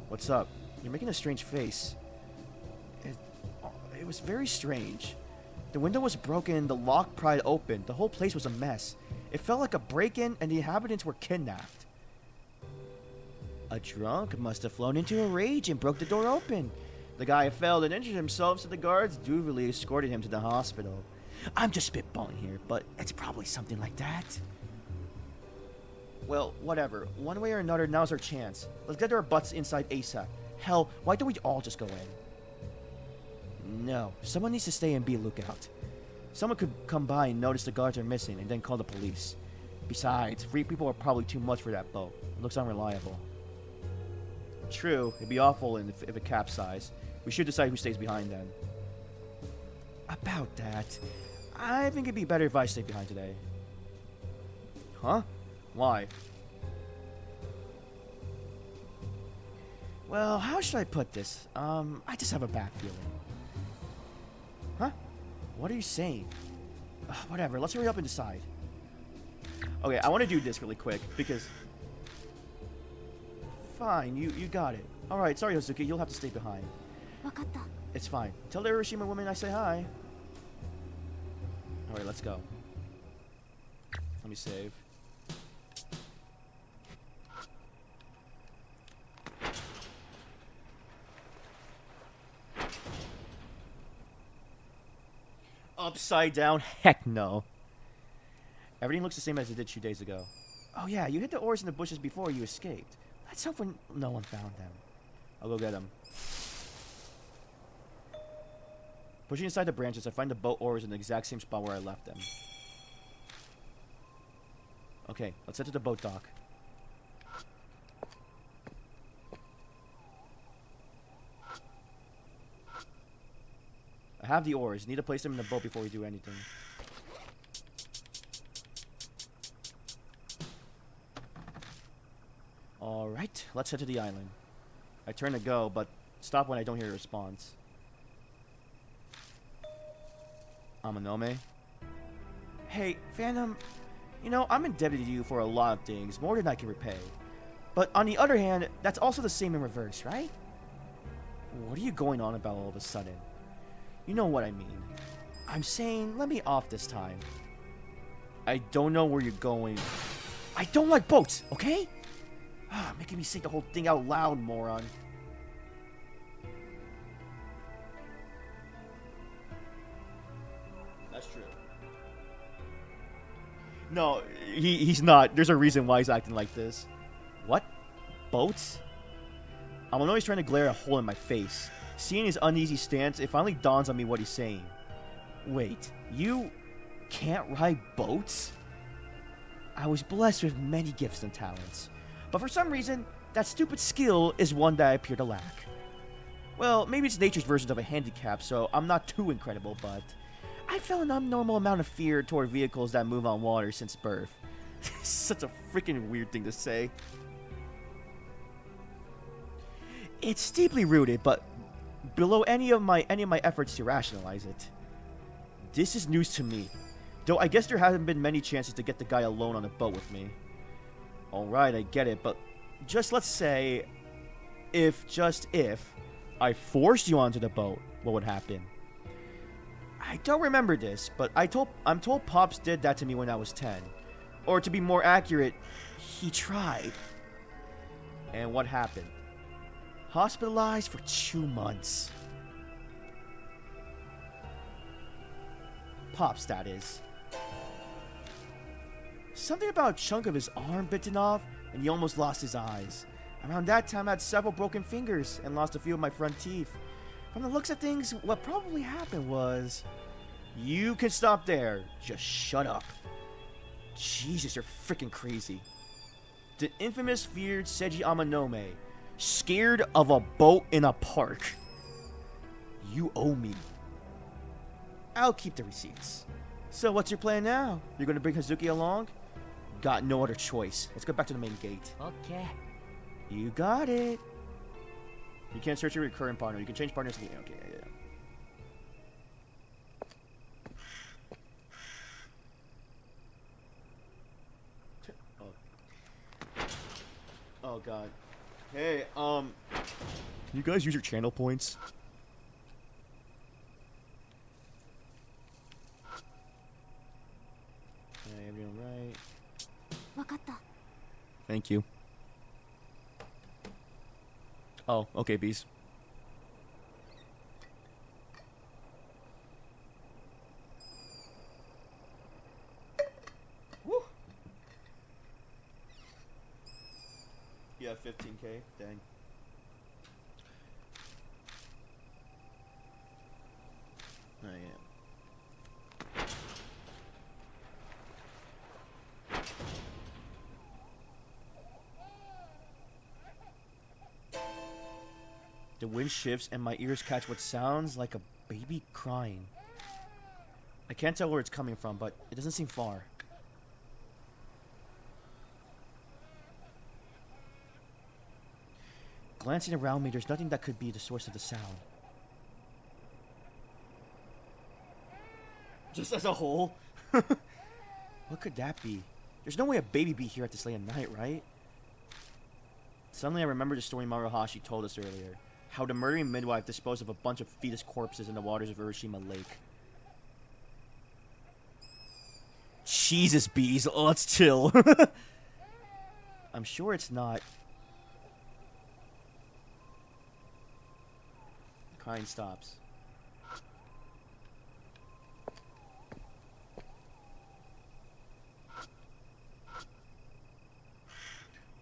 What's up? You're making a strange face. It was very strange. The window was broken, the lock pried open. The whole place was a mess. It felt like a break-in and the inhabitants were kidnapped. A drunk must have flown into a rage and broke the door open. The guy fell and injured himself, so the guards dutifully escorted him to the hospital. I'm just spitballing here, but it's probably something like that. Well, whatever. One way or another, now's our chance. Let's get our butts inside ASAP. Hell, why don't we all just go in? No, someone needs to stay and be a lookout. Someone could come by and notice the guards are missing and then call the police. Besides, 3 people are probably too much for that boat. It looks unreliable. True, it'd be awful if it capsized. We should decide who stays behind then. About that, I think it'd be better if I stayed behind today. Huh? Why? Well, how should I put this? I just have a bad feeling. Huh? What are you saying? Whatever, let's hurry up and decide. Okay, I want to do this really quick, because... Fine, you got it. Alright, sorry Hozuki, you'll have to stay behind. It's fine. Tell the Urashima woman I say hi. Alright, let's go. Let me save. Upside down? Heck no. Everything looks the same as it did 2 days ago. Oh yeah, you hit the oars in the bushes before you escaped. Let's hope no one found them. I'll go get them. Pushing aside the branches, I find the boat oars in the exact same spot where I left them. Okay, let's head to the boat dock. I have the oars. Need to place them in the boat before we do anything. Alright, let's head to the island. I turn to go, but stop when I don't hear a response. Amanome? Hey, Phantom, you know, I'm indebted to you for a lot of things, more than I can repay. But on the other hand, that's also the same in reverse, right? What are you going on about all of a sudden? You know what I mean. I'm saying, let me off this time. I don't know where you're going. I don't like boats, okay? Making me say the whole thing out loud, moron. That's true. No, he's not. There's a reason why he's acting like this. What? Boats? I'm always trying to glare a hole in my face. Seeing his uneasy stance, it finally dawns on me what he's saying. Wait, you... can't ride boats? I was blessed with many gifts and talents, but for some reason, that stupid skill is one that I appear to lack. Well, maybe it's nature's version of a handicap, so I'm not too incredible, but I felt an abnormal amount of fear toward vehicles that move on water since birth. Such a freaking weird thing to say. It's deeply rooted, but below any of my efforts to rationalize it. This is news to me, though I guess there haven't been many chances to get the guy alone on a boat with me. Alright, I get it, but just let's say, if I forced you onto the boat, what would happen? I don't remember this, but I'm told Pops did that to me when I was 10. Or to be more accurate, he tried. And what happened? Hospitalized for 2 months. Pops, that is. Something about a chunk of his arm bitten off, and he almost lost his eyes. Around that time, I had several broken fingers and lost a few of my front teeth. From the looks of things, what probably happened was... You can stop there. Just shut up. Jesus, you're freaking crazy. The infamous feared Seiji Amanome. Scared of a boat in a park. You owe me. I'll keep the receipts. So what's your plan now? You're gonna bring Hazuki along? Got no other choice. Let's go back to the main gate. Okay. You got it. You can't search your current partner. You can change partners. Okay, yeah. Oh god. Hey, you guys use your channel points? Okay, everyone right. わかった。 Thank you. Oh, okay, bees. Woo! Yeah, 15k. Dang. Oh, yeah. The wind shifts and my ears catch what sounds like a baby crying. I can't tell where it's coming from, but it doesn't seem far. Glancing around me, there's nothing that could be the source of the sound. Just as a whole? What could that be? There's no way a baby be here at this late at night, right? Suddenly I remember the story Maruhashi told us earlier. How the murdering midwife disposed of a bunch of fetus corpses in the waters of Urashima Lake. Jesus, bees, let's chill. I'm sure it's not. The crying stops.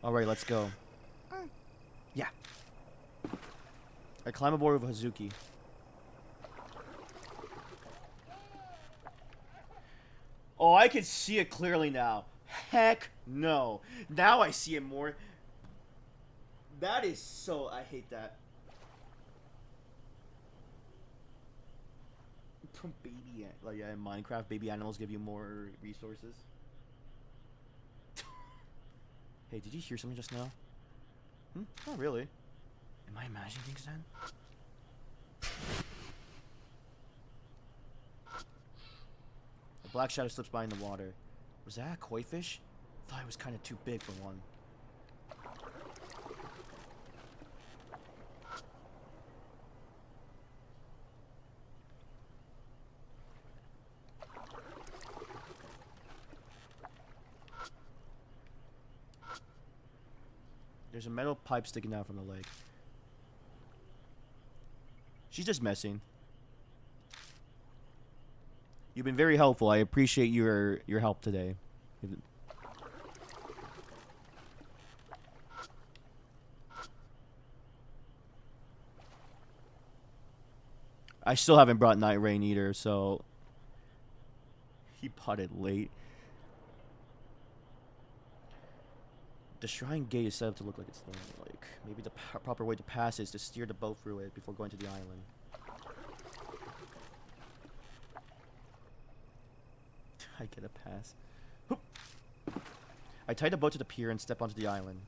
Alright, let's go. Yeah. I climb aboard with Hazuki. Oh, I can see it clearly now. Heck no. Now I see it more. That is so... I hate that. Baby... Like, yeah, in Minecraft, baby animals give you more resources. Hey, did you hear something just now? Not really. Am I imagining things then? A black shadow slips by in the water. Was that a koi fish? Thought it was kind of too big for one. There's a metal pipe sticking out from the lake. She's just messing. You've been very helpful. I appreciate your help today. I still haven't brought Night Rain either, so... He potted late. The shrine gate is set up to look like it's like maybe the proper way to pass is to steer the boat through it before going to the island. I get a pass. Hoop. I tie the boat to the pier and step onto the island.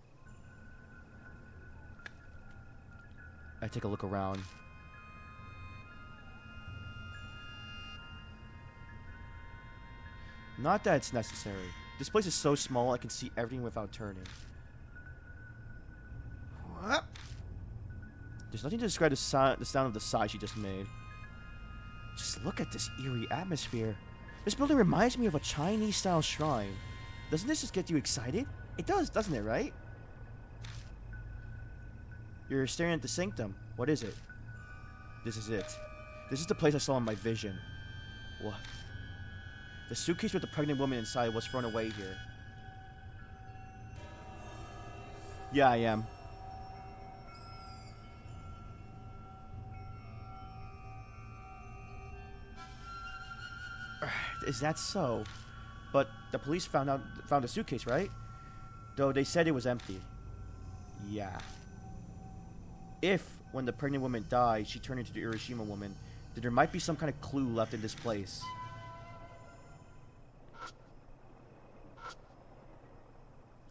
I take a look around. Not that it's necessary. This place is so small I can see everything without turning. What? There's nothing to describe the sound of the sigh she just made. Just look at this eerie atmosphere. This building reminds me of a Chinese-style shrine. Doesn't this just get you excited? It does, doesn't it, right? You're staring at the sanctum. What is it? This is it. This is the place I saw in my vision. What? The suitcase with the pregnant woman inside was thrown away here. Yeah, I am. Is that so? But the police found the suitcase, right? Though they said it was empty. Yeah. If, when the pregnant woman died, she turned into the Urashima woman, then there might be some kind of clue left in this place.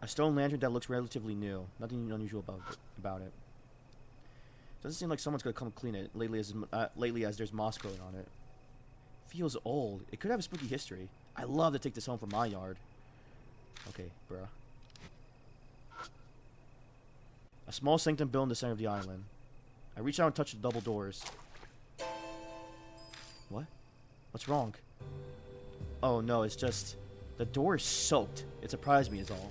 A stone lantern that looks relatively new. Nothing unusual about it. Doesn't seem like someone's gonna come clean it lately as there's moss growing on it. Feels old. It could have a spooky history. I love to take this home from my yard. Okay, bruh. A small sanctum built in the center of the island. I reach out and touch the double doors. What? What's wrong? Oh no, it's just... the door is soaked. It surprised me is all.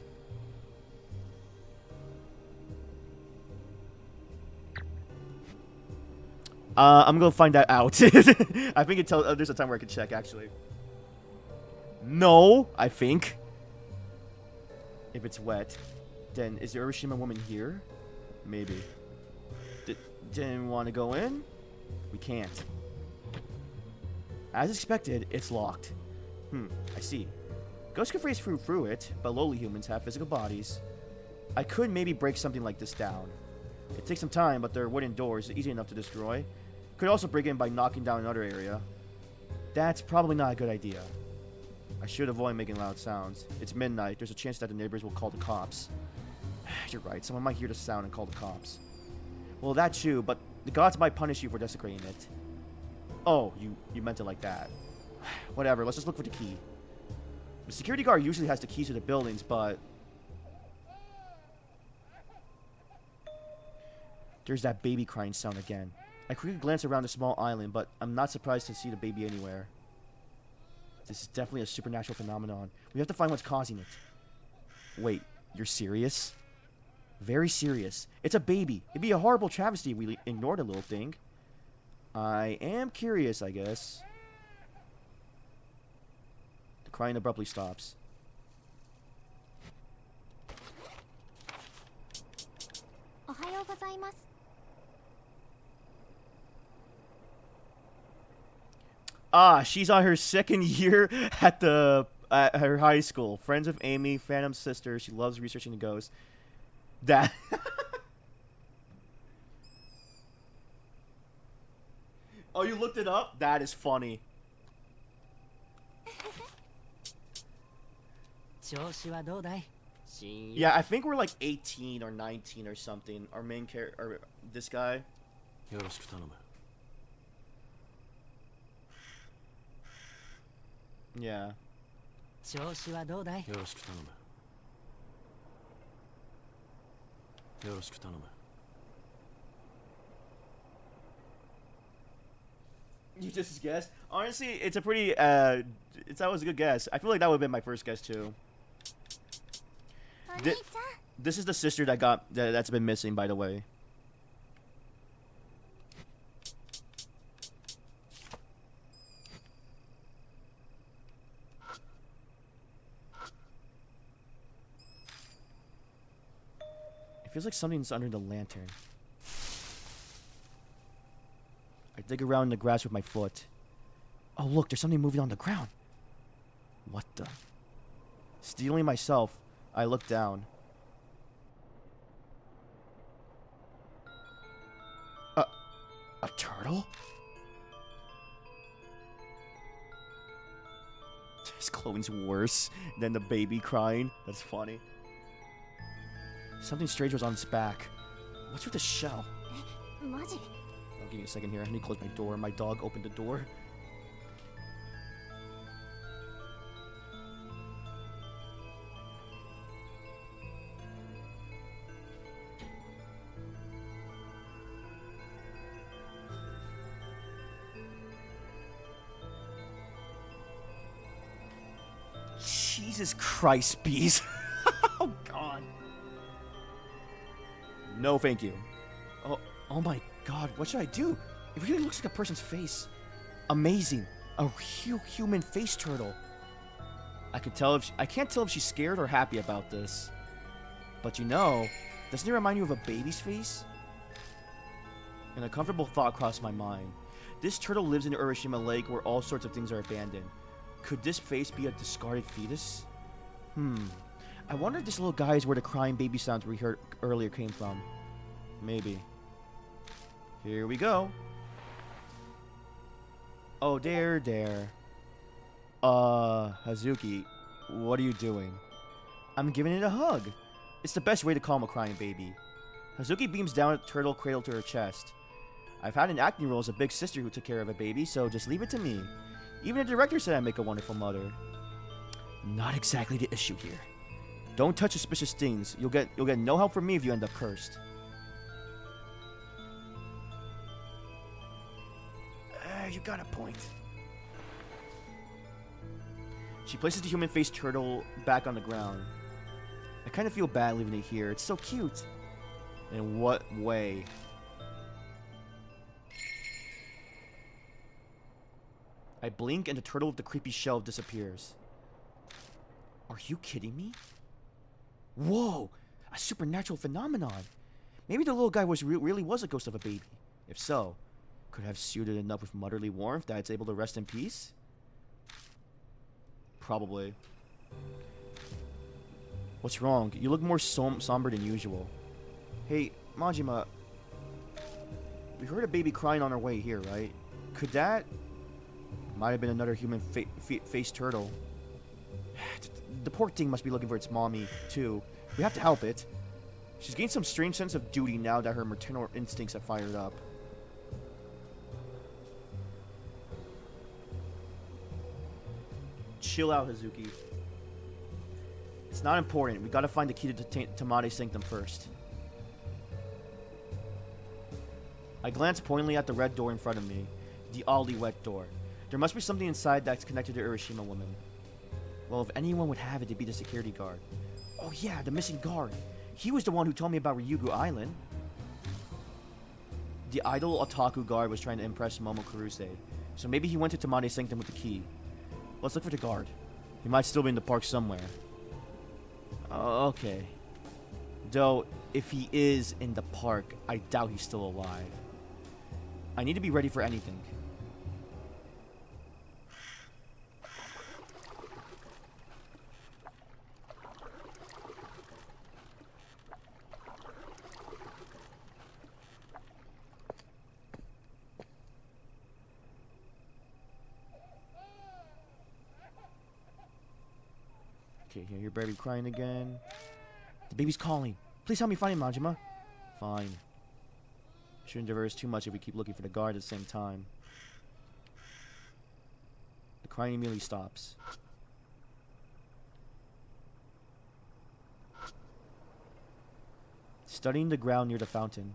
I'm gonna find that out. I think there's a time where I can check, actually. No, I think. If it's wet, then is the Urashima woman here? Maybe. Didn't want to go in? We can't. As expected, it's locked. I see. Ghosts can phase through it, but lowly humans have physical bodies. I could maybe break something like this down. It takes some time, but they're wooden doors, easy enough to destroy. Could also break in by knocking down another area. That's probably not a good idea. I should avoid making loud sounds. It's midnight. There's a chance that the neighbors will call the cops. You're right. Someone might hear the sound and call the cops. Well, that's you, but the gods might punish you for desecrating it. Oh, you meant it like that. Whatever. Let's just look for the key. The security guard usually has the keys to the buildings, but... there's that baby crying sound again. I quickly glance around the small island, but I'm not surprised to see the baby anywhere. This is definitely a supernatural phenomenon. We have to find what's causing it. Wait, you're serious? Very serious. It's a baby. It'd be a horrible travesty if we ignored a little thing. I am curious, I guess. The crying abruptly stops. Ohayou gozaimasu. Ah, she's on her second year at her high school. Friends with Amy, Phantom's sister. She loves researching the ghosts. That. Oh, you looked it up? That is funny. Yeah, I think we're like 18 or 19 or something. Our main character, or this guy. Yeah. You just guessed? Honestly, it's a pretty, that was a good guess. I feel like that would have been my first guess, too. This is the sister that's been missing, by the way. It feels like something's under the lantern. I dig around in the grass with my foot. Oh, look, there's something moving on the ground. What the? Stealing myself, I look down. A turtle? His clothing's worse than the baby crying. That's funny. Something strange was on its back. What's with the shell? マジ Oh, give me a second here. I need to close my door. My dog opened the door. Jesus Christ, bees. Oh, God. No, thank you. Oh my God, what should I do? It really looks like a person's face. Amazing. A human face turtle. I can't tell if she's scared or happy about this. But you know, doesn't it remind you of a baby's face? An uncomfortable thought crossed my mind. This turtle lives in Urashima Lake where all sorts of things are abandoned. Could this face be a discarded fetus? I wonder if this little guy is where the crying baby sounds we heard earlier came from. Maybe. Here we go. Oh, there. Hazuki, what are you doing? I'm giving it a hug. It's the best way to calm a crying baby. Hazuki beams down a turtle cradled to her chest. I've had an acting role as a big sister who took care of a baby, so just leave it to me. Even the director said I make a wonderful mother. Not exactly the issue here. Don't touch suspicious things. You'll get no help from me if you end up cursed. You got a point. She places the human-faced turtle back on the ground. I kind of feel bad leaving it here. It's so cute. In what way? I blink and the turtle with the creepy shell disappears. Are you kidding me? Whoa! A supernatural phenomenon! Maybe the little guy really was a ghost of a baby. If so, could have suited enough with motherly warmth that it's able to rest in peace? Probably. What's wrong? You look more somber than usual. Hey, Majima. We heard a baby crying on our way here, right? Could that... Might have been another human face turtle. The poor thing must be looking for its mommy, too. We have to help it. She's gained some strange sense of duty now that her maternal instincts have fired up. Chill out, Hazuki. It's not important. We gotta find the key to Tamade's sanctum first. I glance pointedly at the red door in front of me. The oddly wet door. There must be something inside that's connected to Urashima woman. Well, if anyone would have it, it'd be the security guard. Oh yeah, the missing guard. He was the one who told me about Ryugu Island. The idle otaku guard was trying to impress Momo Kuruse, so maybe he went to Tamade's sanctum with the key. Let's look for the guard. He might still be in the park somewhere. Okay. Though, if he is in the park, I doubt he's still alive. I need to be ready for anything. Okay, hear your baby crying again. The baby's calling. Please help me find him, Majima. Fine. Shouldn't diverse too much if we keep looking for the guard at the same time. The crying immediately stops. Studying the ground near the fountain,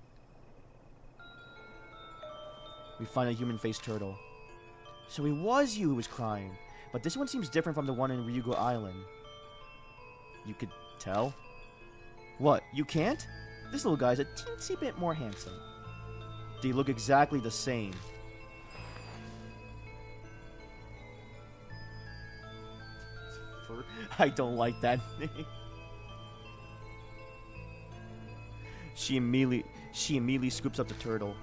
we find a human-faced turtle. So it was you who was crying, but this one seems different from the one in Ryugu Island. You could tell? What, you can't? This little guy's a teensy bit more handsome. They look exactly the same. I don't like that name. She immediately scoops up the turtle.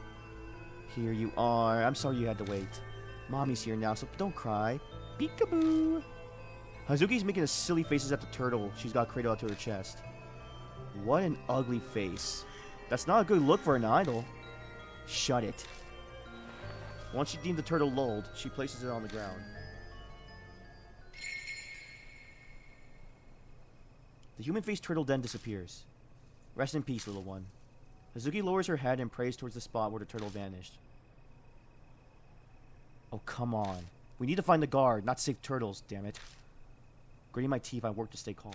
Here you are. I'm sorry you had to wait. Mommy's here now, so don't cry. Peekaboo. Hazuki's making a silly faces at the turtle she's got cradled out to her chest. What an ugly face. That's not a good look for an idol. Shut it. Once she deemed the turtle lulled, she places it on the ground. The human-faced turtle then disappears. Rest in peace, little one. Hazuki lowers her head and prays towards the spot where the turtle vanished. Oh, come on. We need to find the guard, not save turtles, damn it. Gritting my teeth, I work to stay calm.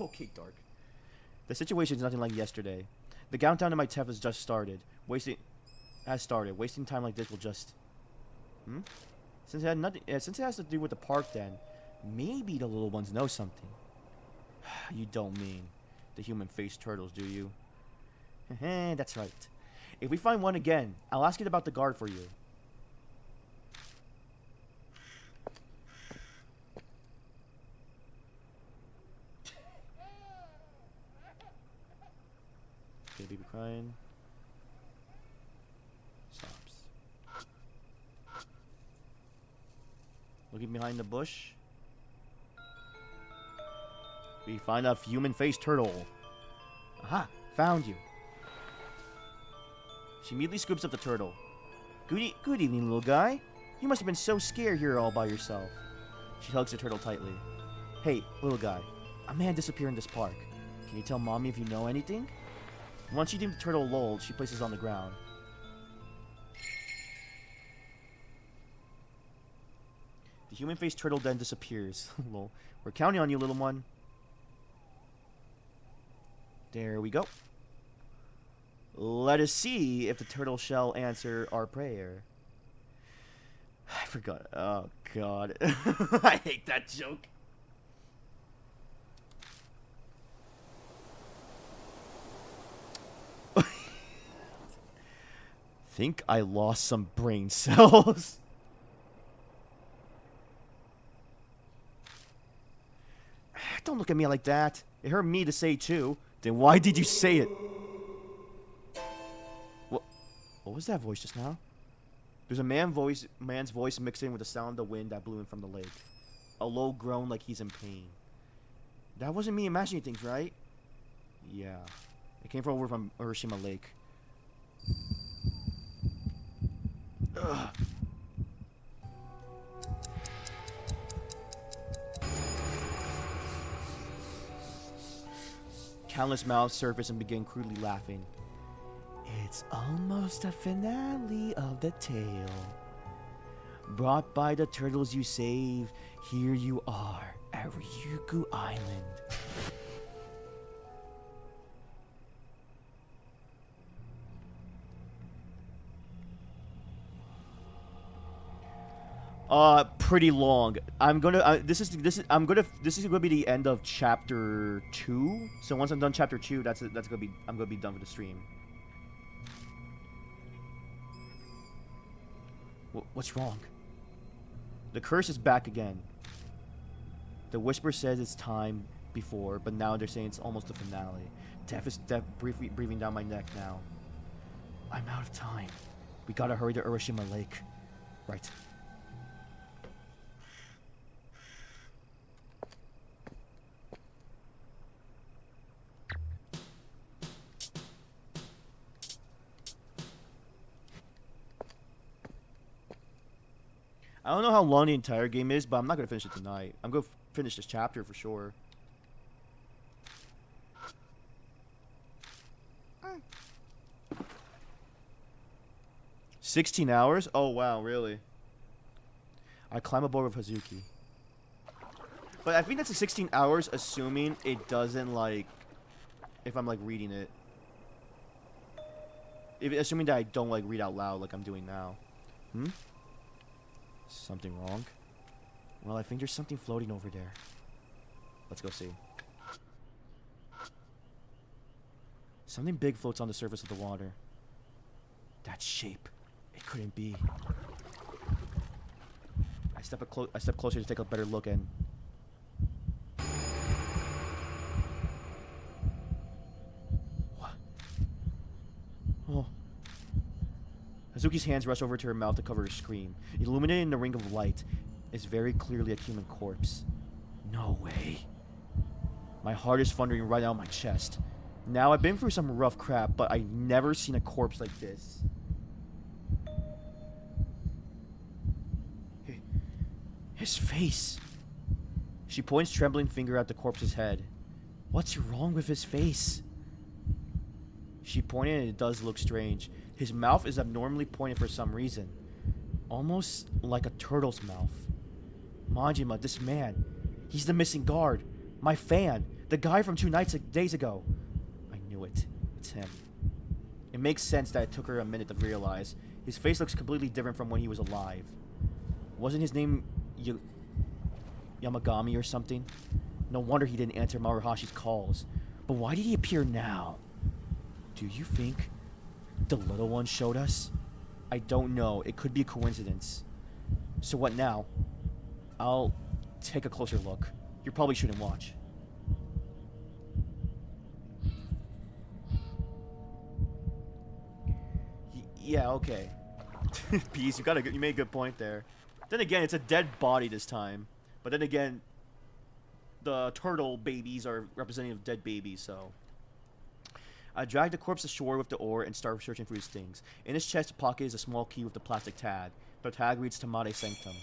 Okay, Dark. The situation is nothing like yesterday. The countdown to my TEF has just started. Wasting time like this will just... Since it has to do with the park then, maybe the little ones know something. You don't mean the human-faced turtles, do you? That's right. If we find one again, I'll ask it about the guard for you. Okay, baby crying. Stops. Looking behind the bush. We find a human-faced turtle. Aha! Found you. She immediately scoops up the turtle. Good evening, little guy. You must have been so scared here all by yourself. She hugs the turtle tightly. Hey, little guy. A man disappeared in this park. Can you tell Mommy if you know anything? Once she deemed the turtle lulled, she places it on the ground. The human-faced turtle then disappears. Lol. We're counting on you, little one. There we go. Let us see if the turtle shall answer our prayer. I forgot. Oh, God. I hate that joke. Think I lost some brain cells. Don't look at me like that. It hurt me to say too. Then why did you say it? What was that voice just now? There's a man's voice mixing with the sound of the wind that blew in from the lake. A low groan like he's in pain. That wasn't me imagining things, right? Yeah. It came from over from Urashima Lake. Ugh. Countless mouths surface and begin crudely laughing. It's almost a finale of the tale. Brought by the turtles you saved, here you are at Ryugu Island. Pretty long. This is gonna be the end of chapter 2. So once I'm done chapter 2, I'm gonna be done with the stream. What's wrong? The curse is back again. The whisper says it's time before, but now they're saying it's almost the finale. Death is breathing down my neck now. I'm out of time. We gotta hurry to Urashima Lake. Right. I don't know how long the entire game is, but I'm not going to finish it tonight. I'm going to finish this chapter for sure. Mm. 16 hours? Oh, wow, really? I climb aboard with Hazuki. But I think that's a 16 hours, assuming it doesn't, like... If I'm, like, reading it. Assuming that I don't, like, read out loud like I'm doing now. Something wrong? Well, I think there's something floating over there. Let's go see. Something big floats on the surface of the water. That shape. It couldn't be. I step closer to take a better look and... What? Oh. Suzuki's hands rush over to her mouth to cover her scream. Illuminated in the ring of light is very clearly a human corpse. No way. My heart is thundering right out of my chest. Now, I've been through some rough crap, but I've never seen a corpse like this. His face. She points trembling finger at the corpse's head. What's wrong with his face? She pointed and it does look strange. His mouth is abnormally pointed for some reason. Almost like a turtle's mouth. Majima, this man. He's the missing guard. My fan. The guy from 2 days ago. I knew it. It's him. It makes sense that it took her a minute to realize. His face looks completely different from when he was alive. Wasn't his name Yamagami or something? No wonder he didn't answer Maruhashi's calls. But why did he appear now? Do you think the little one showed us? I don't know. It could be a coincidence. So what now? I'll take a closer look. You probably shouldn't watch. Yeah, okay. Peace, you made a good point there. Then again, it's a dead body this time. But then again, the turtle babies are representative of dead babies, so. I drag the corpse ashore with the oar and start searching for his things. In his chest pocket is a small key with a plastic tag. The tag reads Tamade Sanctum.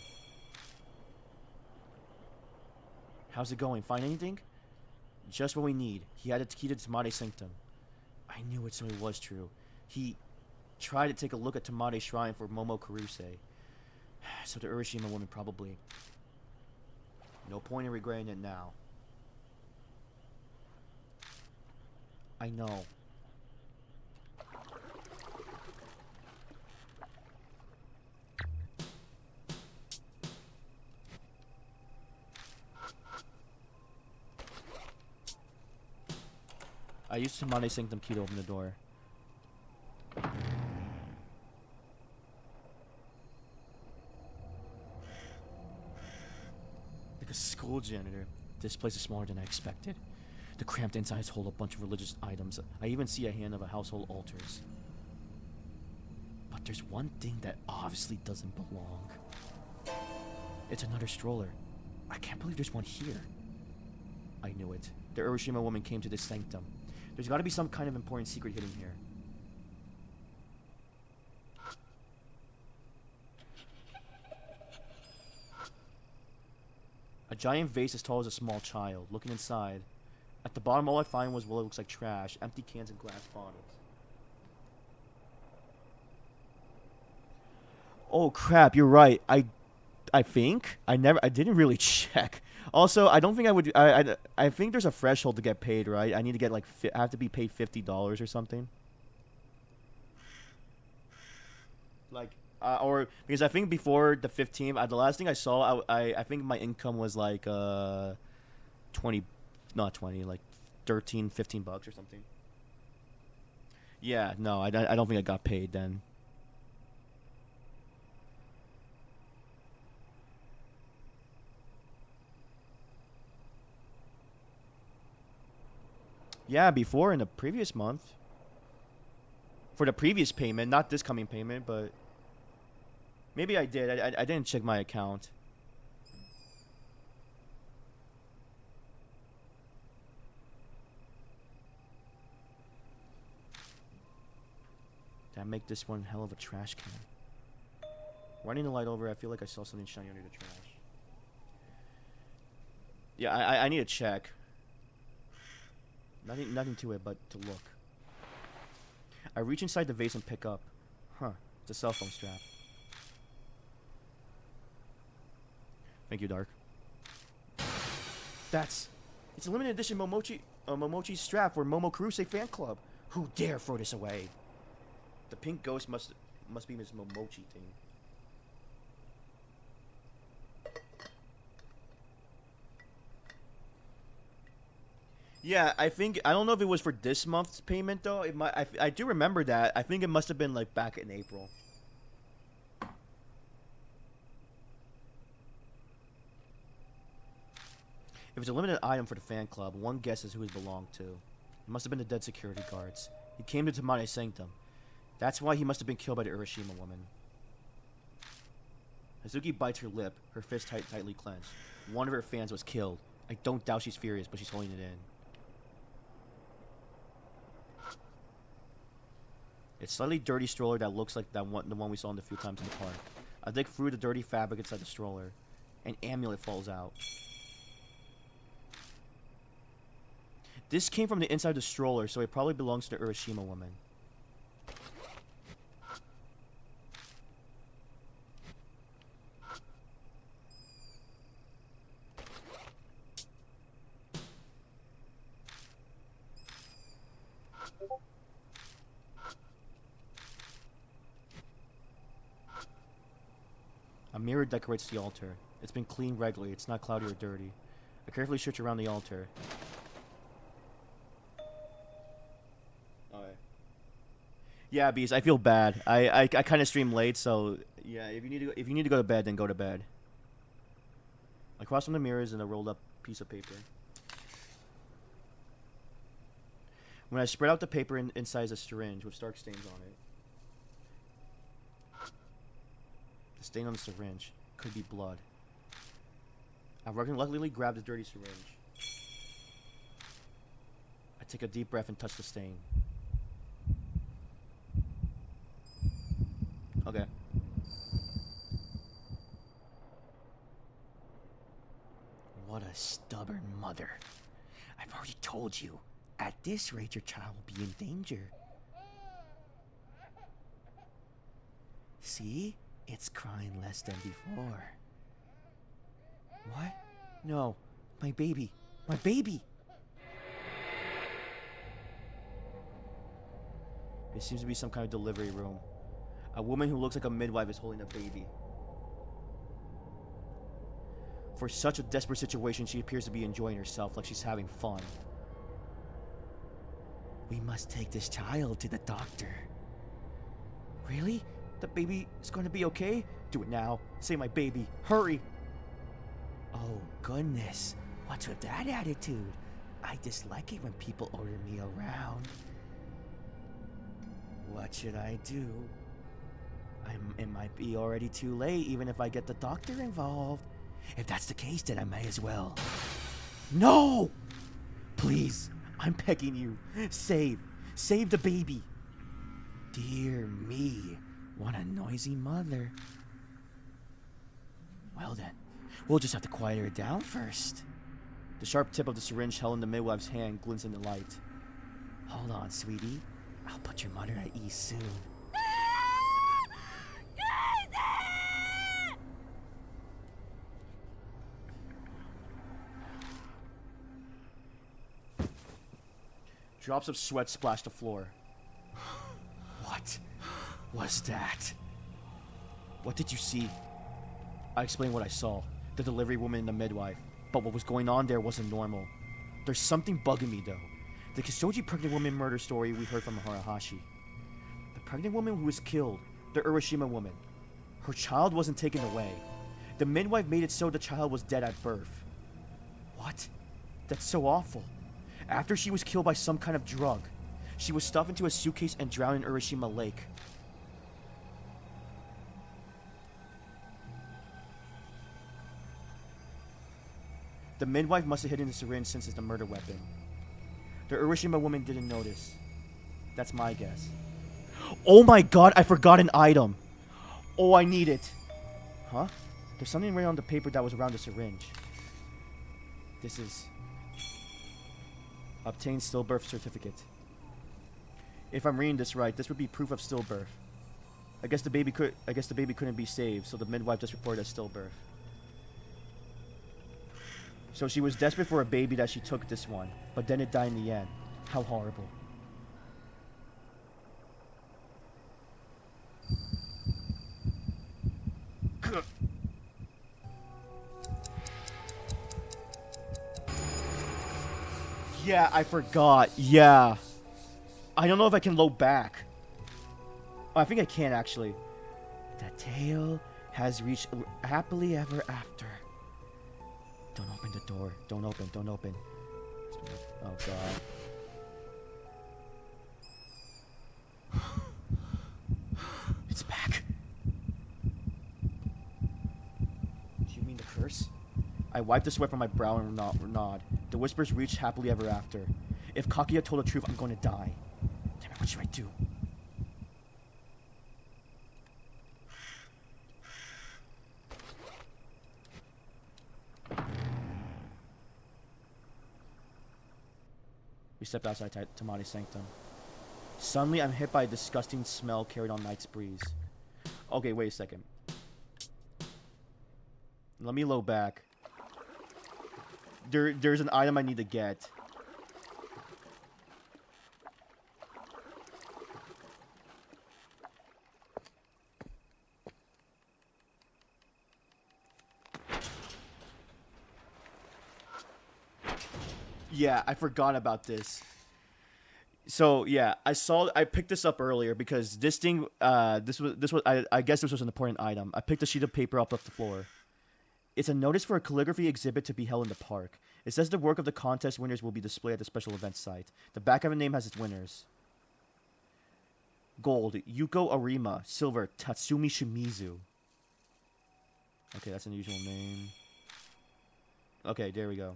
How's it going? Find anything? Just what we need. He had a key to Tamade Sanctum. I knew it, so it was true. He tried to take a look at Tamade's shrine for Momo Kuruse. So the Urashima woman probably. No point in regretting it now. I know. I used Tamade Sanctum key to open the door. Like a school janitor. This place is smaller than I expected. The cramped insides hold a bunch of religious items. I even see a hand of a household altars. But there's one thing that obviously doesn't belong. It's another stroller. I can't believe there's one here. I knew it. The Urashima woman came to this sanctum. There's gotta be some kind of important secret hidden here. A giant vase as tall as a small child. Looking inside. At the bottom, all I find was what looks like trash. Empty cans and glass bottles. Oh crap, you're right. I think I didn't really check. Also, I don't think I would. I think there's a threshold to get paid, right? I need to get like I have to be paid $50 or something. Like, or because I think before the 15th, the last thing I saw, I think my income was like 20, not 20, like 13, $15 or something. Yeah, no, I don't think I got paid then. Yeah, before in the previous month. For the previous payment, not this coming payment, but maybe I did. I didn't check my account. That make this one hell of a trash can. Running the light over, I feel like I saw something shiny under the trash. Yeah, I need to check. Nothing to it but to look. I reach inside the vase and pick up. Huh, it's a cell phone strap. Thank you, Dark. It's a limited edition Momochi strap for Momo Kuruse fan club. Who dare throw this away? The pink ghost must be Miss Momochi thing. Yeah, I don't know if it was for this month's payment though. It might. I do remember that. I think it must have been like back in April. If it's a limited item for the fan club, one guesses who it belonged to. It must have been the dead security guards. He came to Tamane Sanctum. That's why he must have been killed by the Urashima woman. Hazuki bites her lip, her fist tightly clenched. One of her fans was killed. I don't doubt she's furious, but she's holding it in. It's a slightly dirty stroller that looks like the one we saw a few times in the park. I dig through the dirty fabric inside the stroller. An amulet falls out. This came from the inside of the stroller, so it probably belongs to the Urashima woman. A mirror decorates the altar. It's been cleaned regularly. It's not cloudy or dirty. I carefully search around the altar. Okay. Yeah, Beast, I feel bad. I kind of stream late, so yeah. If you need to go to bed, then go to bed. Across from the mirror is a rolled up piece of paper. When I spread out the paper, inside is a syringe with stark stains on it. The stain on the syringe could be blood. I reluctantly grab the dirty syringe. I take a deep breath and touch the stain. Okay. What a stubborn mother. I've already told you. At this rate, your child will be in danger. See? It's crying less than before. What? No. My baby. My baby! It seems to be some kind of delivery room. A woman who looks like a midwife is holding a baby. For such a desperate situation, she appears to be enjoying herself like she's having fun. We must take this child to the doctor. Really? The baby is going to be okay? Do it now. Save my baby. Hurry! Oh, goodness. What's with that attitude? I dislike it when people order me around. What should I do? It might be already too late, even if I get the doctor involved. If that's the case, then I may as well. No! Please, I'm begging you. Save the baby. Dear me, what a noisy mother. Well then, we'll just have to quiet her down first. The sharp tip of the syringe held in the midwife's hand glints in the light. Hold on, sweetie. I'll put your mother at ease soon. Drops of sweat splash the floor. What was that? What did you see? I explained what I saw. The delivery woman and the midwife. But what was going on there wasn't normal. There's something bugging me though. The Kisoji pregnant woman murder story we heard from Harahashi. The pregnant woman who was killed, the Urashima woman. Her child wasn't taken away. The midwife made it so the child was dead at birth. What? That's so awful. After she was killed by some kind of drug, she was stuffed into a suitcase and drowned in Urashima Lake. The midwife must have hidden the syringe since it's the murder weapon. The Urashima woman didn't notice. That's my guess. Oh my god, I forgot an item. Oh, I need it. Huh? There's something right on the paper that was around the syringe. This is... Obtain stillbirth certificate. If I'm reading this right, this would be proof of stillbirth. I guess the baby couldn't be saved, so the midwife just reported as stillbirth. So she was desperate for a baby that she took this one, but then it died in the end. How horrible. Yeah, I forgot. Yeah. I don't know if I can load back. Oh, I think I can actually. The tale has reached happily ever after. Don't open the door. Don't open. Don't open. Oh, God. I wiped the sweat from my brow and nod. The whispers reached happily ever after. If Kaguya told the truth, I'm going to die. Damn it, what should I do? We stepped outside Tamari's sanctum. Suddenly, I'm hit by a disgusting smell carried on night's breeze. Okay, wait a second. Let me load back. There's an item I need to get. Yeah, I forgot about this. So yeah, I picked this up earlier because this thing I guess this was an important item. I picked a sheet of paper up off the floor. It's a notice for a calligraphy exhibit to be held in the park. It says the work of the contest winners will be displayed at the special event site. The back of the name has its winners. Gold, Yuko Arima. Silver, Tatsumi Shimizu. Okay, that's an unusual name. Okay, there we go.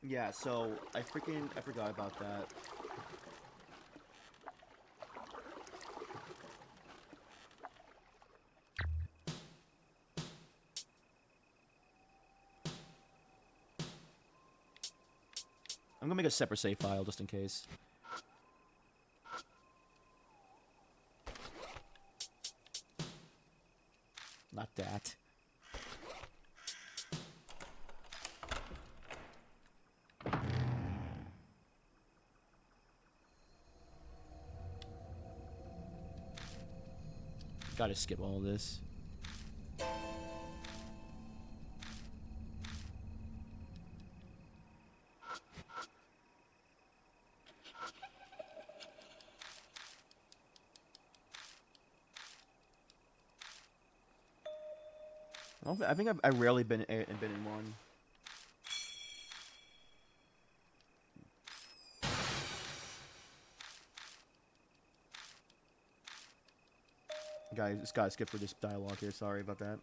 Yeah, so I forgot about that. I'm gonna make a separate save file just in case. Not that. Gotta skip all this. I think I rarely been in one. Guys, just gotta skip for this dialogue here. Sorry about that.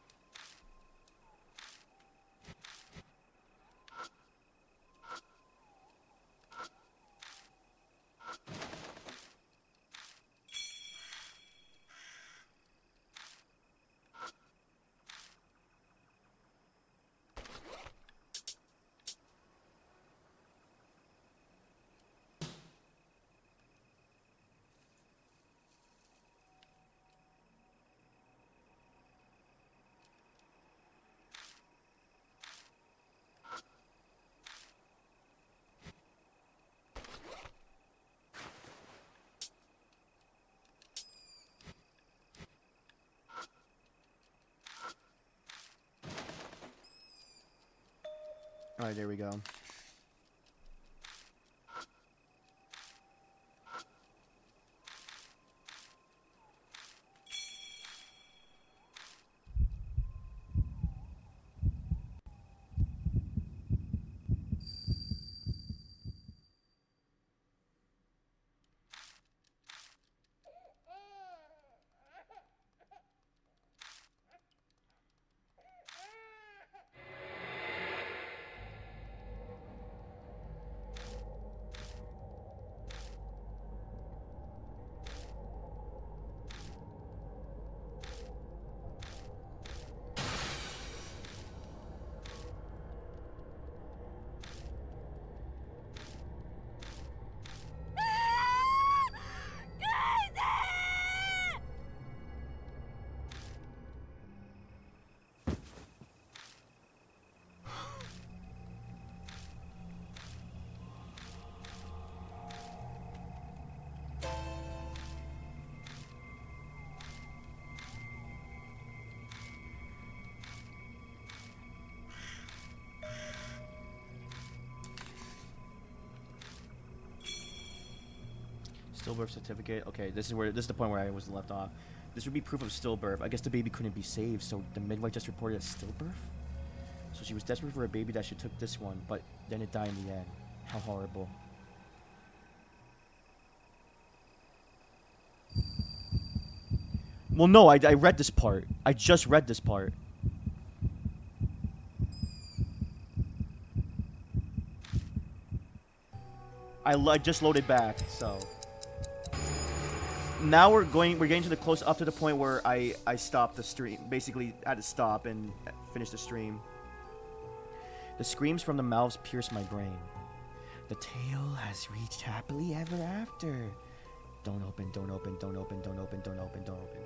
Alright, there we go. Stillbirth certificate. Okay, this is the point where I was left off. This would be proof of stillbirth. I guess the baby couldn't be saved, so the midwife just reported a stillbirth. So she was desperate for a baby that she took this one, but then it died in the end. How horrible. Well, no, I read this part. I just read this part. I just loaded back, so. Now we're getting to the close up to the point where I stopped the stream. Basically, I had to stop and finish the stream. The screams from the mouths pierce my brain. The tale has reached happily ever after. Don't open, don't open, don't open, don't open, don't open, don't open.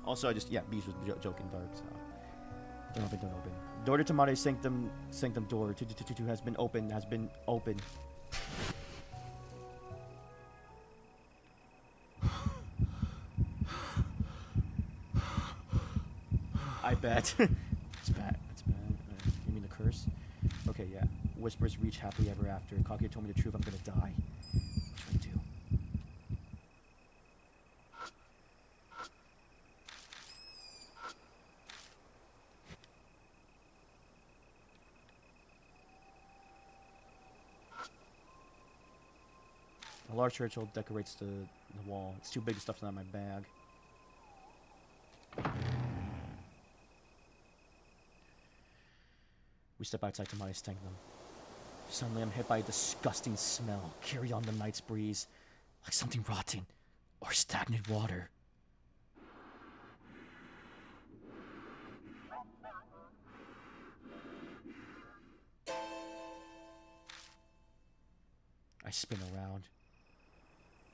Also, Beast was joking, Dark, so. Don't open, don't open. Door to Tamare Sanctum door. 2222 has been opened. I bet. It's bad. You mean the curse? Okay, yeah. Whispers reach happily ever after. Kaguya told me the truth, I'm gonna die. What should I do? A large Churchill decorates the wall. It's too big to stuff in my bag. We step outside to my sanctum. Suddenly I'm hit by a disgusting smell. Carry on the night's breeze. Like something rotten. Or stagnant water. I spin around.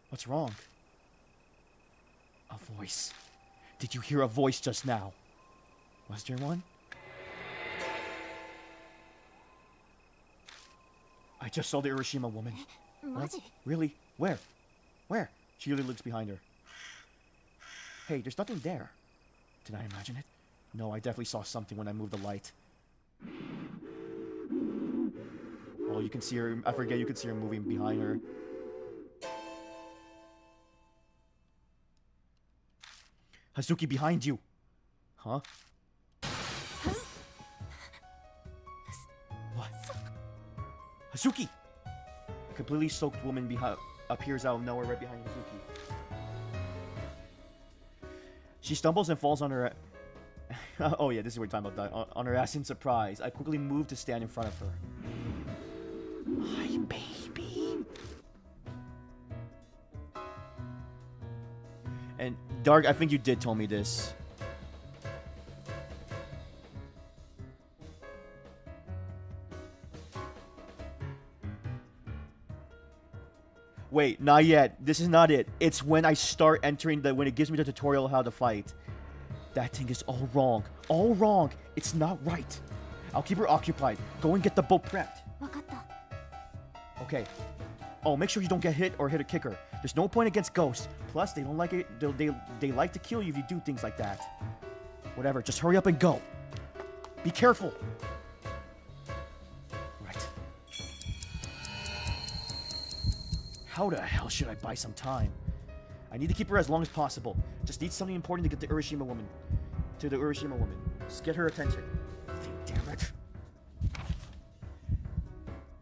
What's wrong? A voice. Did you hear a voice just now? Was there one? I just saw the Urashima woman. What? Really? Where? Where? She really looks behind her. Hey, there's nothing there. Did I imagine it? No, I definitely saw something when I moved the light. Oh, you can see her. I forget you can see her moving behind her. Hazuki, behind you. Huh? What? Hazuki! A completely soaked woman appears out of nowhere right behind Hazuki. She stumbles and falls on her... oh yeah, this is what we're talking about. On her ass in surprise. I quickly move to stand in front of her. Hi, baby. And Dark, I think you did tell me this. Wait, not yet. This is not it. It's when I start entering when it gives me the tutorial how to fight. That thing is all wrong. All wrong. It's not right. I'll keep her occupied. Go and get the boat prepped. Okay. Oh, make sure you don't get hit or hit a kicker. There's no point against ghosts. Plus, they don't like it. They like to kill you if you do things like that. Whatever. Just hurry up and go. Be careful. Right. How the hell should I buy some time? I need to keep her as long as possible. Just need something important to get the Urashima woman. To the Urashima woman. Just get her attention. Damn it.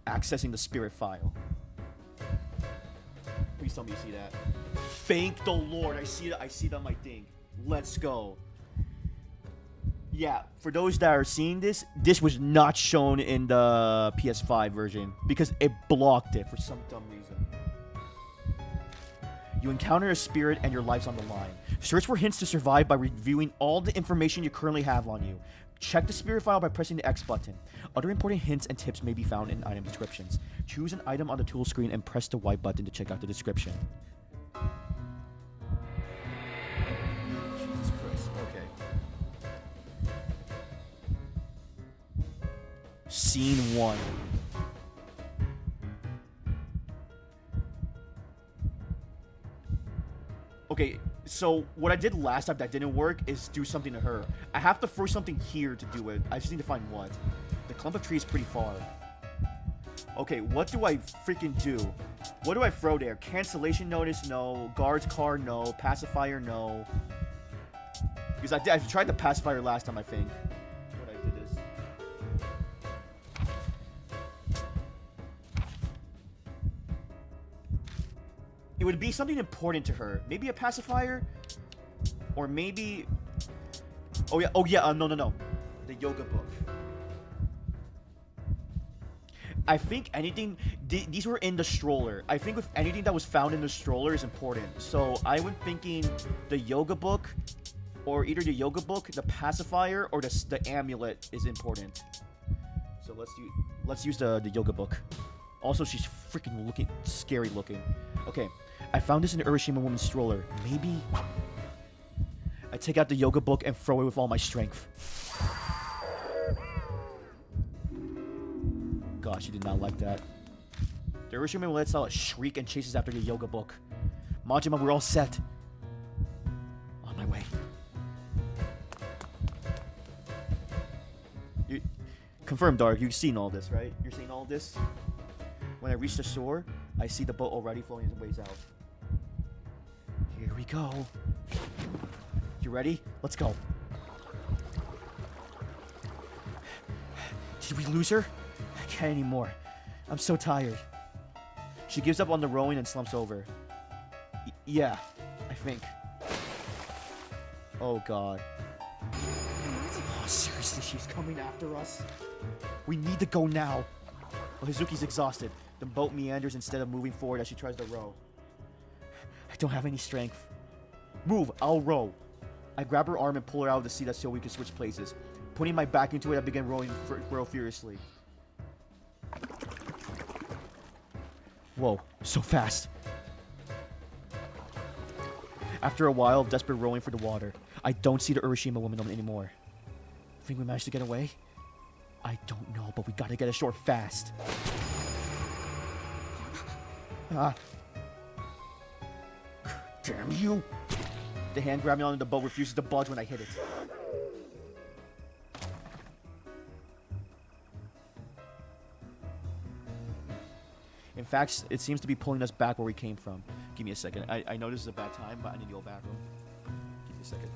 Accessing the spirit file. Please tell me you see that. Thank the Lord. I see that on my thing. Let's go. Yeah, for those that are seeing this, this was not shown in the PS5 version because it blocked it for some dumb reason. You encounter a spirit and your life's on the line. Search for hints to survive by reviewing all the information you currently have on you. Check the spirit file by pressing the X button. Other important hints and tips may be found in item descriptions. Choose an item on the tool screen and press the Y button to check out the description. Jesus Christ. Okay. Scene 1. Okay, so what I did last time that didn't work is do something to her. I have to throw something here to do it. I just need to find what. The clump of trees is pretty far. Okay, what do I freaking do? What do I throw there? Cancellation notice, no. Guard's car, no. Pacifier, no. Because I tried the pacifier last time, I think. would be something important to her. Maybe a pacifier, or maybe. Oh yeah. No. The yoga book. I think anything. These were in the stroller. I think if anything that was found in the stroller is important. So I was thinking the yoga book, or either the yoga book, the pacifier, or the amulet is important. So let's use the yoga book. Also, she's freaking scary looking. Okay, I found this in the Urashima woman's stroller. Maybe I take out the yoga book and throw it with all my strength. Gosh, she did not like that. The Urashima lets out a shriek and chases after the yoga book. Majima, we're all set. On my way. Confirm, Dark. You've seen all this, right? You're seeing all this? When I reach the shore, I see the boat already floating its ways out. Here we go. You ready? Let's go. Did we lose her? I can't anymore. I'm so tired. She gives up on the rowing and slumps over. Yeah, I think. Oh god. Oh, seriously, she's coming after us? We need to go now. Well, Hizuki's exhausted. The boat meanders instead of moving forward as she tries to row. I don't have any strength. Move, I'll row. I grab her arm and pull her out of the seat so we can switch places. Putting my back into it, I begin row furiously. Whoa, so fast. After a while of desperate rowing for the water, I don't see the Urashima woman anymore. Think we managed to get away? I don't know, but we gotta get ashore fast. Damn you! The hand grabbing onto the boat refuses to budge when I hit it. In fact, it seems to be pulling us back where we came from. Give me a second. I know this is a bad time, but I need to go bathroom. Give me a second.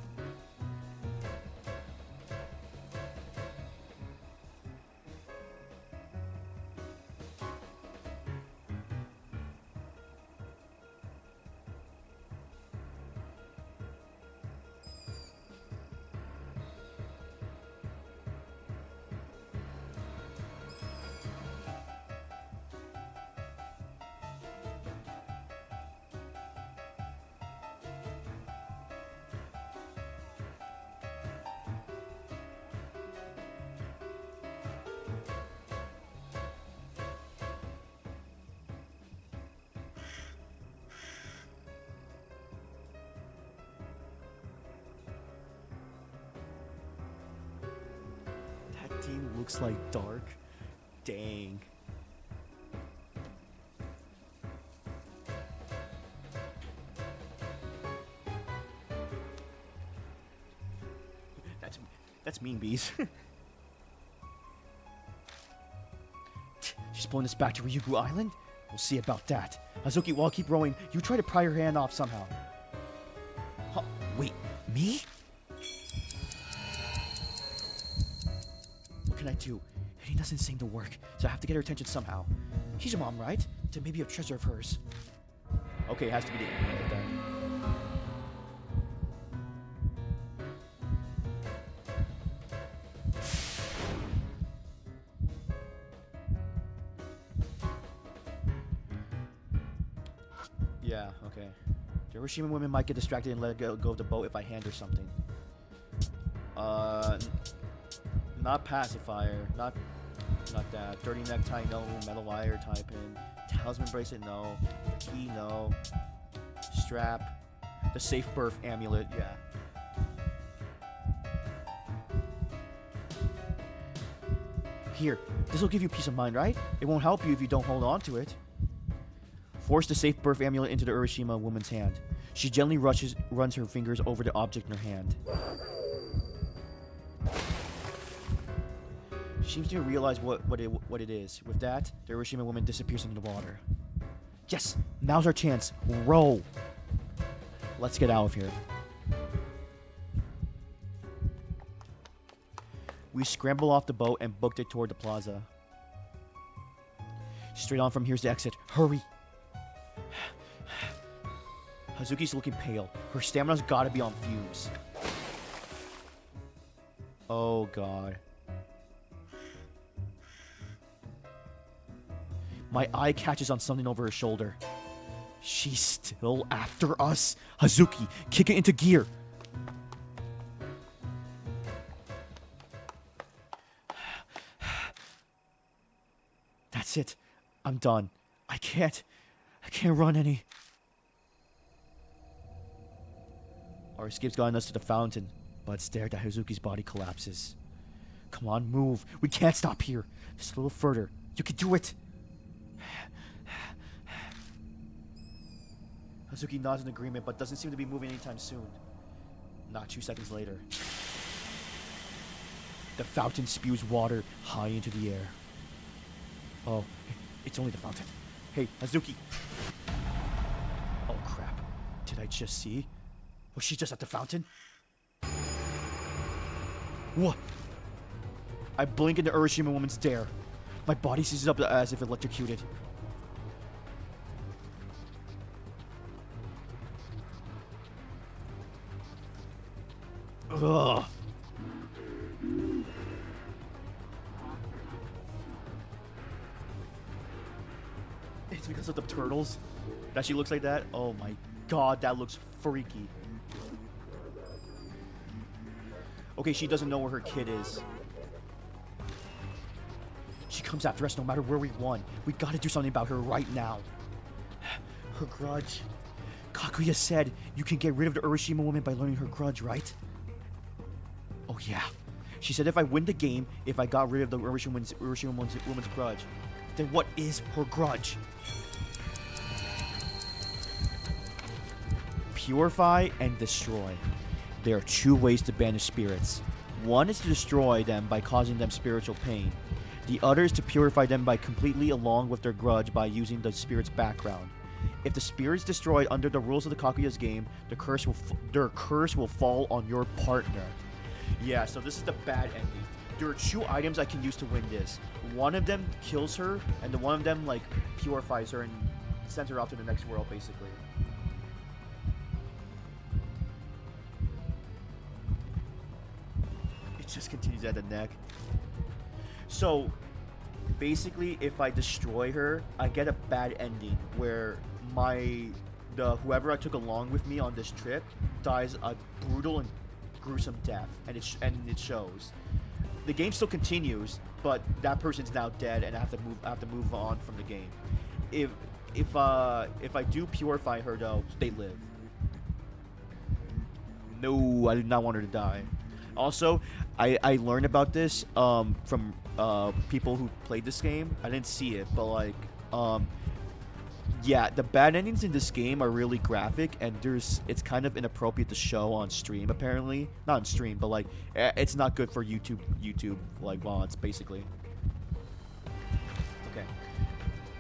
Looks like dark. Dang. That's mean, bees. She's pulling us back to Ryugu Island? We'll see about that. Hazuki, while I keep rowing, you try to pry her hand off somehow. Huh? Wait, me? What can I do? It doesn't seem to work, so I have to get her attention somehow. She's your mom, right? To maybe a treasure of hers. Okay, it has to be the amulet then. Yeah, okay. The Urashima women might get distracted and let go of the boat if I hand her something. Not pacifier, not that. Dirty necktie, no. Metal wire, tie pin. Talisman bracelet, no. Key, no. Strap. The safe birth amulet, yeah. Here, this will give you peace of mind, right? It won't help you if you don't hold on to it. Force the safe birth amulet into the Urashima woman's hand. She gently runs her fingers over the object in her hand. She seems to realize what it is. With that, the Urashima woman disappears into the water. Yes! Now's our chance. Row! Let's get out of here. We scramble off the boat and booked it toward the plaza. Straight on from here's the exit. Hurry! Hazuki's looking pale. Her stamina's gotta be on fumes. Oh god. My eye catches on something over her shoulder. She's still after us? Hazuki, kick it into gear. That's it. I'm done. I can't run any. Our escape's gotten us to the fountain, but it's there that Hazuki's body collapses. Come on, move. We can't stop here. Just a little further. You can do it. Hazuki nods in agreement, but doesn't seem to be moving anytime soon. Not 2 seconds later. The fountain spews water high into the air. Oh, it's only the fountain. Hey, Hazuki. Oh, crap. Did I just see? Was she just at the fountain? What? I blink and the Urashima woman's there. My body seizes up as if electrocuted. Ugh. It's because of the turtles that she looks like that. Oh my god, that looks freaky. Okay, she doesn't know where her kid is. She comes after us no matter where we won. We gotta do something about her right now. Her grudge. Kaguya said you can get rid of the Urashima woman by learning her grudge, right? Oh yeah. She said if I win the game, if I got rid of the Urashima woman's grudge, then what is her grudge? Purify and destroy. There are 2 ways to banish spirits. One is to destroy them by causing them spiritual pain. The other is to purify them by completely along with their grudge by using the spirit's background. If the spirit is destroyed under the rules of the Kaguya's game, their curse will fall on your partner. Yeah, so this is the bad ending. There are 2 items I can use to win this. One of them kills her, and the one of them like purifies her and sends her off to the next world, basically. It just continues at the neck. So, basically, if I destroy her, I get a bad ending where whoever I took along with me on this trip dies a brutal and gruesome death, and it shows. The game still continues, but that person's now dead, and I have to move on from the game. If I do purify her though, they live. No, I did not want her to die. Also, I learned about this from people who played this game. I didn't see it, but like yeah, the bad endings in this game are really graphic, and it's kind of inappropriate to show on stream, apparently. Not on stream, but like it's not good for YouTube like mods, basically. Okay.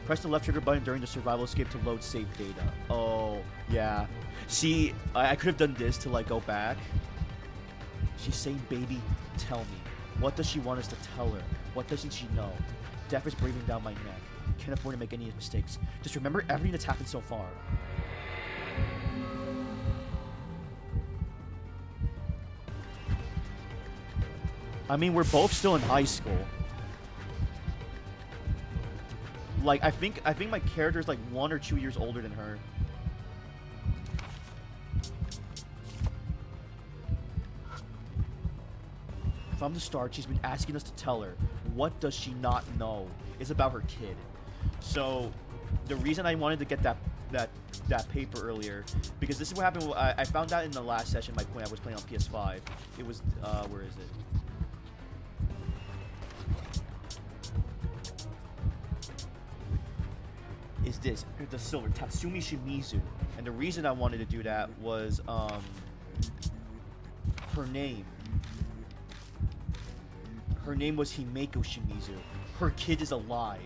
Press the left trigger button during the survival escape to load save data. Oh, yeah. See, I could have done this to like go back. She's saying, baby, tell me. What does she want us to tell her? What doesn't she know? Death is breathing down my neck. Can't afford to make any mistakes. Just remember everything that's happened so far. I mean, we're both still in high school. Like, I think my character's like 1 or 2 years older than her. From the start, she's been asking us to tell her. What does she not know? It's about her kid. So, the reason I wanted to get that paper earlier, because this is what happened. I found out in the last session. I was playing on PS5. It was where is it? Is this the silver Tatsumi Shimizu? And the reason I wanted to do that was her name. Her name was Himeko Shimizu. Her kid is alive.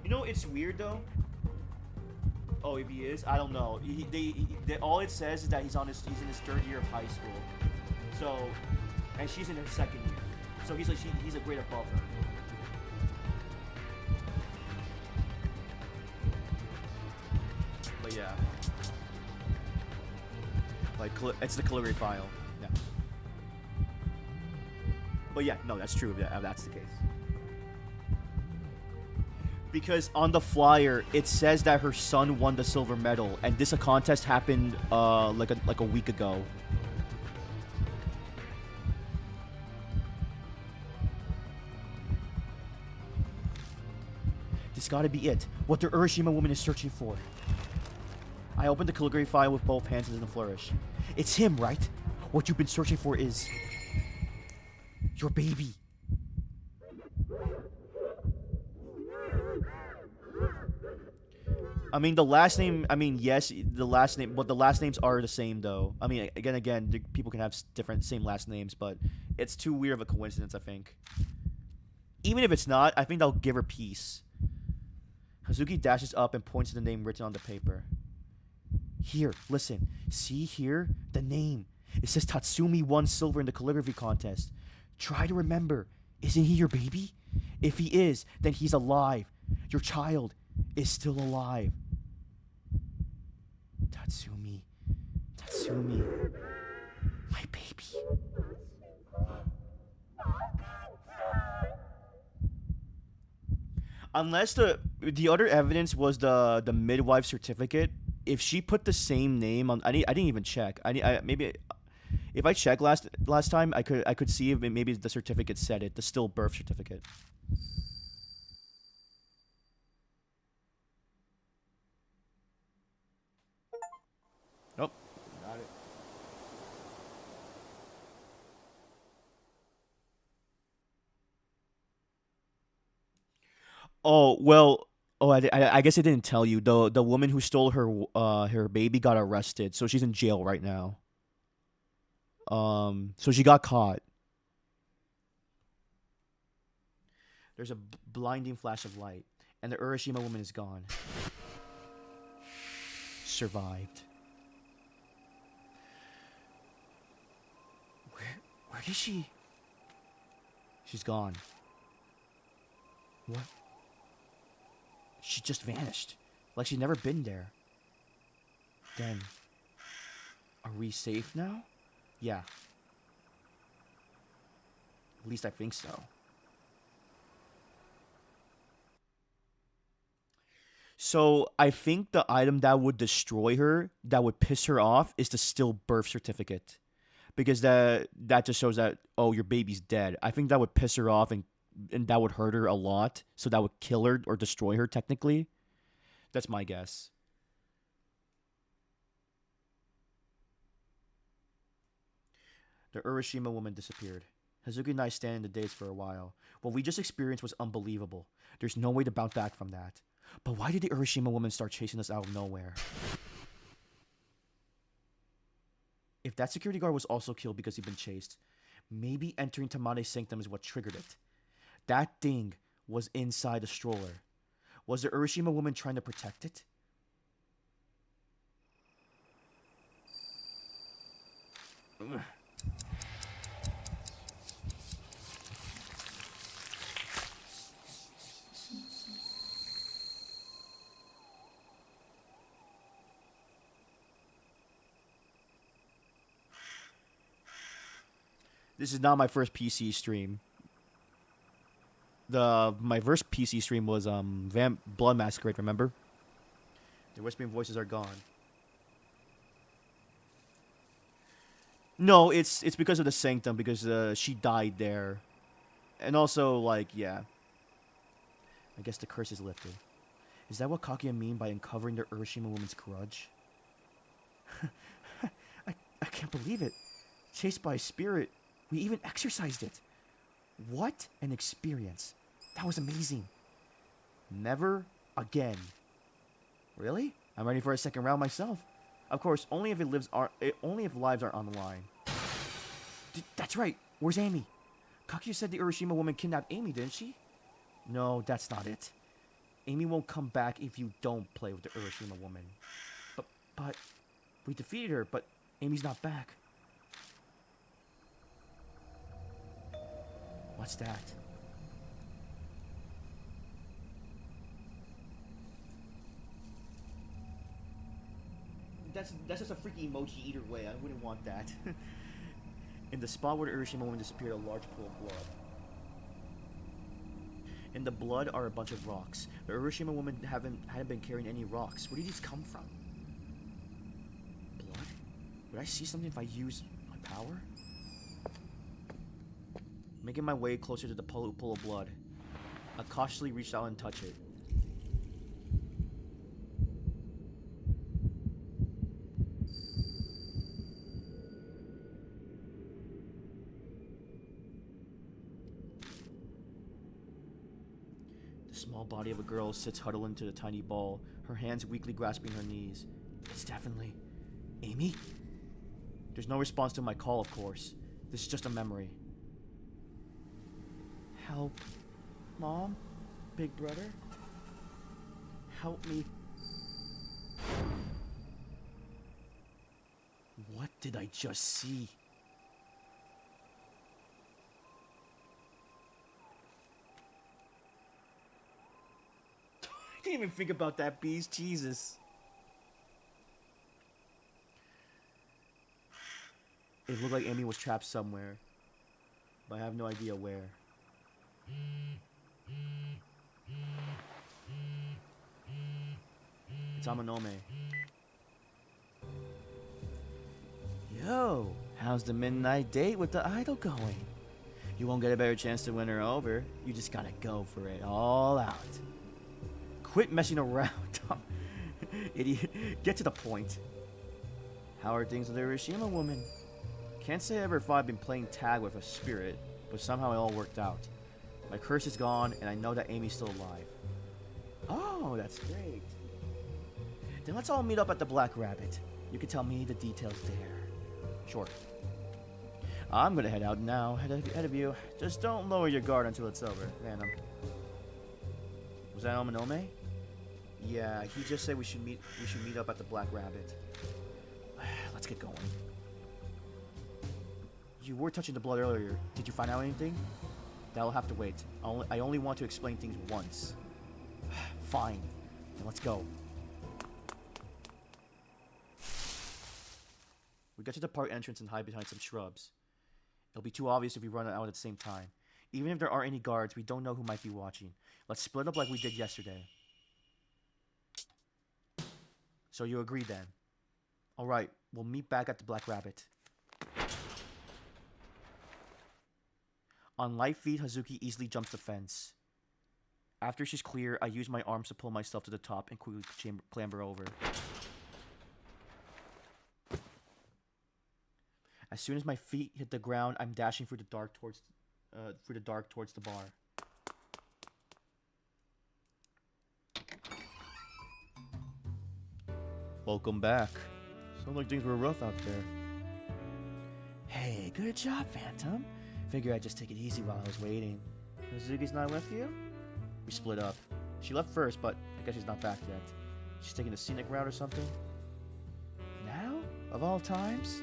You know, it's weird though. Oh, if he is, I don't know. All it says is that he's in his 3rd year of high school. So, and she's in her 2nd year. So he's like he's a grade above her. But yeah, like it's the calligraphy file. Yeah. But yeah, no, that's true. Yeah, that's the case. Because on the flyer it says that her son won the silver medal, and this contest happened like a week ago. This gotta be it. What the Urashima woman is searching for. I opened the calligraphy file with both hands and in a flourish. It's him, right? What you've been searching for is your baby. I mean, the last name. I mean, yes, the last name, but the last names are the same, though. I mean, again, people can have different same last names, but it's too weird of a coincidence. I think. Even if it's not, I think that'll give her peace. Hazuki dashes up and points to the name written on the paper. Here, listen. See here, the name. It says Tatsumi won silver in the calligraphy contest. Try to remember. Isn't he your baby? If he is, then he's alive. Your child is still alive. Tatsumi. Tatsumi. My baby. Unless the other evidence was the midwife certificate. If she put the same name on, I didn't even check. Maybe if I checked last time, I could see if maybe the certificate said it, the stillbirth certificate. Nope. Got it. Oh well. Oh, I guess I didn't tell you. The woman who stole her baby got arrested, so she's in jail right now. So she got caught. There's a blinding flash of light, and the Urashima woman is gone. Survived. Where is she? She's gone. What? She just vanished. Like she'd never been there. Then, are we safe now? Yeah. At least I think so. So I think the item that would destroy her, that would piss her off, is the stillbirth certificate, because that just shows that, oh, your baby's dead. I think that would piss her off, and that would hurt her a lot. So that would kill her or destroy her technically. That's my guess. The Urashima woman disappeared. Hazuki and I stand in the daze for a while. What we just experienced was unbelievable. There's no way to bounce back from that. But why did the Urashima woman start chasing us out of nowhere? If that security guard was also killed because he'd been chased, maybe entering Tamade's sanctum is what triggered it. That thing was inside the stroller. Was the Urashima woman trying to protect it? Ugh. This is not my first PC stream. My first PC stream was Blood Masquerade. Remember? The whispering voices are gone. No, it's because of the sanctum, because she died there, and also like yeah. I guess the curse is lifted. Is that what Kaguya mean by uncovering the Urashima woman's grudge? I can't believe it. Chased by a spirit. We even exorcised it. What an experience. That was amazing. Never again. Really? I'm ready for a second round myself. Of course, only if lives are on the line. That's right. Where's Amy? Kaguya said the Urashima woman kidnapped Amy, didn't she? No, that's not it. Amy won't come back if you don't play with the Urashima woman. But we defeated her, but Amy's not back. What's that? That's just a freaky emoji either way. I wouldn't want that. In the spot where the Urashima woman disappeared, a large pool of blood. In the blood are a bunch of rocks. The Urashima woman hadn't been carrying any rocks. Where did these come from? Blood? Would I see something if I use my power? Making my way closer to the pool of blood, I cautiously reached out and touched it. The small body of a girl sits huddled into the tiny ball, her hands weakly grasping her knees. It's definitely Amy? There's no response to my call, of course. This is just a memory. Help. Mom? Big brother? Help me. What did I just see? I didn't even think about that, Beast. Jesus. It looked like Amy was trapped somewhere, but I have no idea where. It's Amanome. Yo, how's the midnight date with the idol going? You won't get a better chance to win her over. You just gotta go for it all out. Quit messing around, Tom. Idiot. Get to the point. How are things with the Urashima woman? Can't say I ever thought I'd been playing tag with a spirit, but somehow it all worked out. My curse is gone, and I know that Amy's still alive. Oh, that's great. Then let's all meet up at the Black Rabbit. You can tell me the details there. Sure. I'm gonna head out now, ahead of you. Just don't lower your guard until it's over. Random. Was that Omanome? Yeah, he just said we should meet up at the Black Rabbit. Let's get going. You were touching the blood earlier. Did you find out anything? That'll have to wait. I only want to explain things once. Fine. Then let's go. We get to the park entrance and hide behind some shrubs. It'll be too obvious if we run out at the same time. Even if there aren't any guards, we don't know who might be watching. Let's split up like we did yesterday. So you agree then? Alright, we'll meet back at the Black Rabbit. On light feet, Hazuki easily jumps the fence. After she's clear, I use my arms to pull myself to the top and quickly clamber over. As soon as my feet hit the ground, I'm dashing through the dark towards the bar. Welcome back. Sounds like things were rough out there. Hey, good job, Phantom. Figure I'd just take it easy while I was waiting. Hazuki's not with you? We split up. She left first, but I guess she's not back yet. She's taking the scenic route or something? Now? Of all times?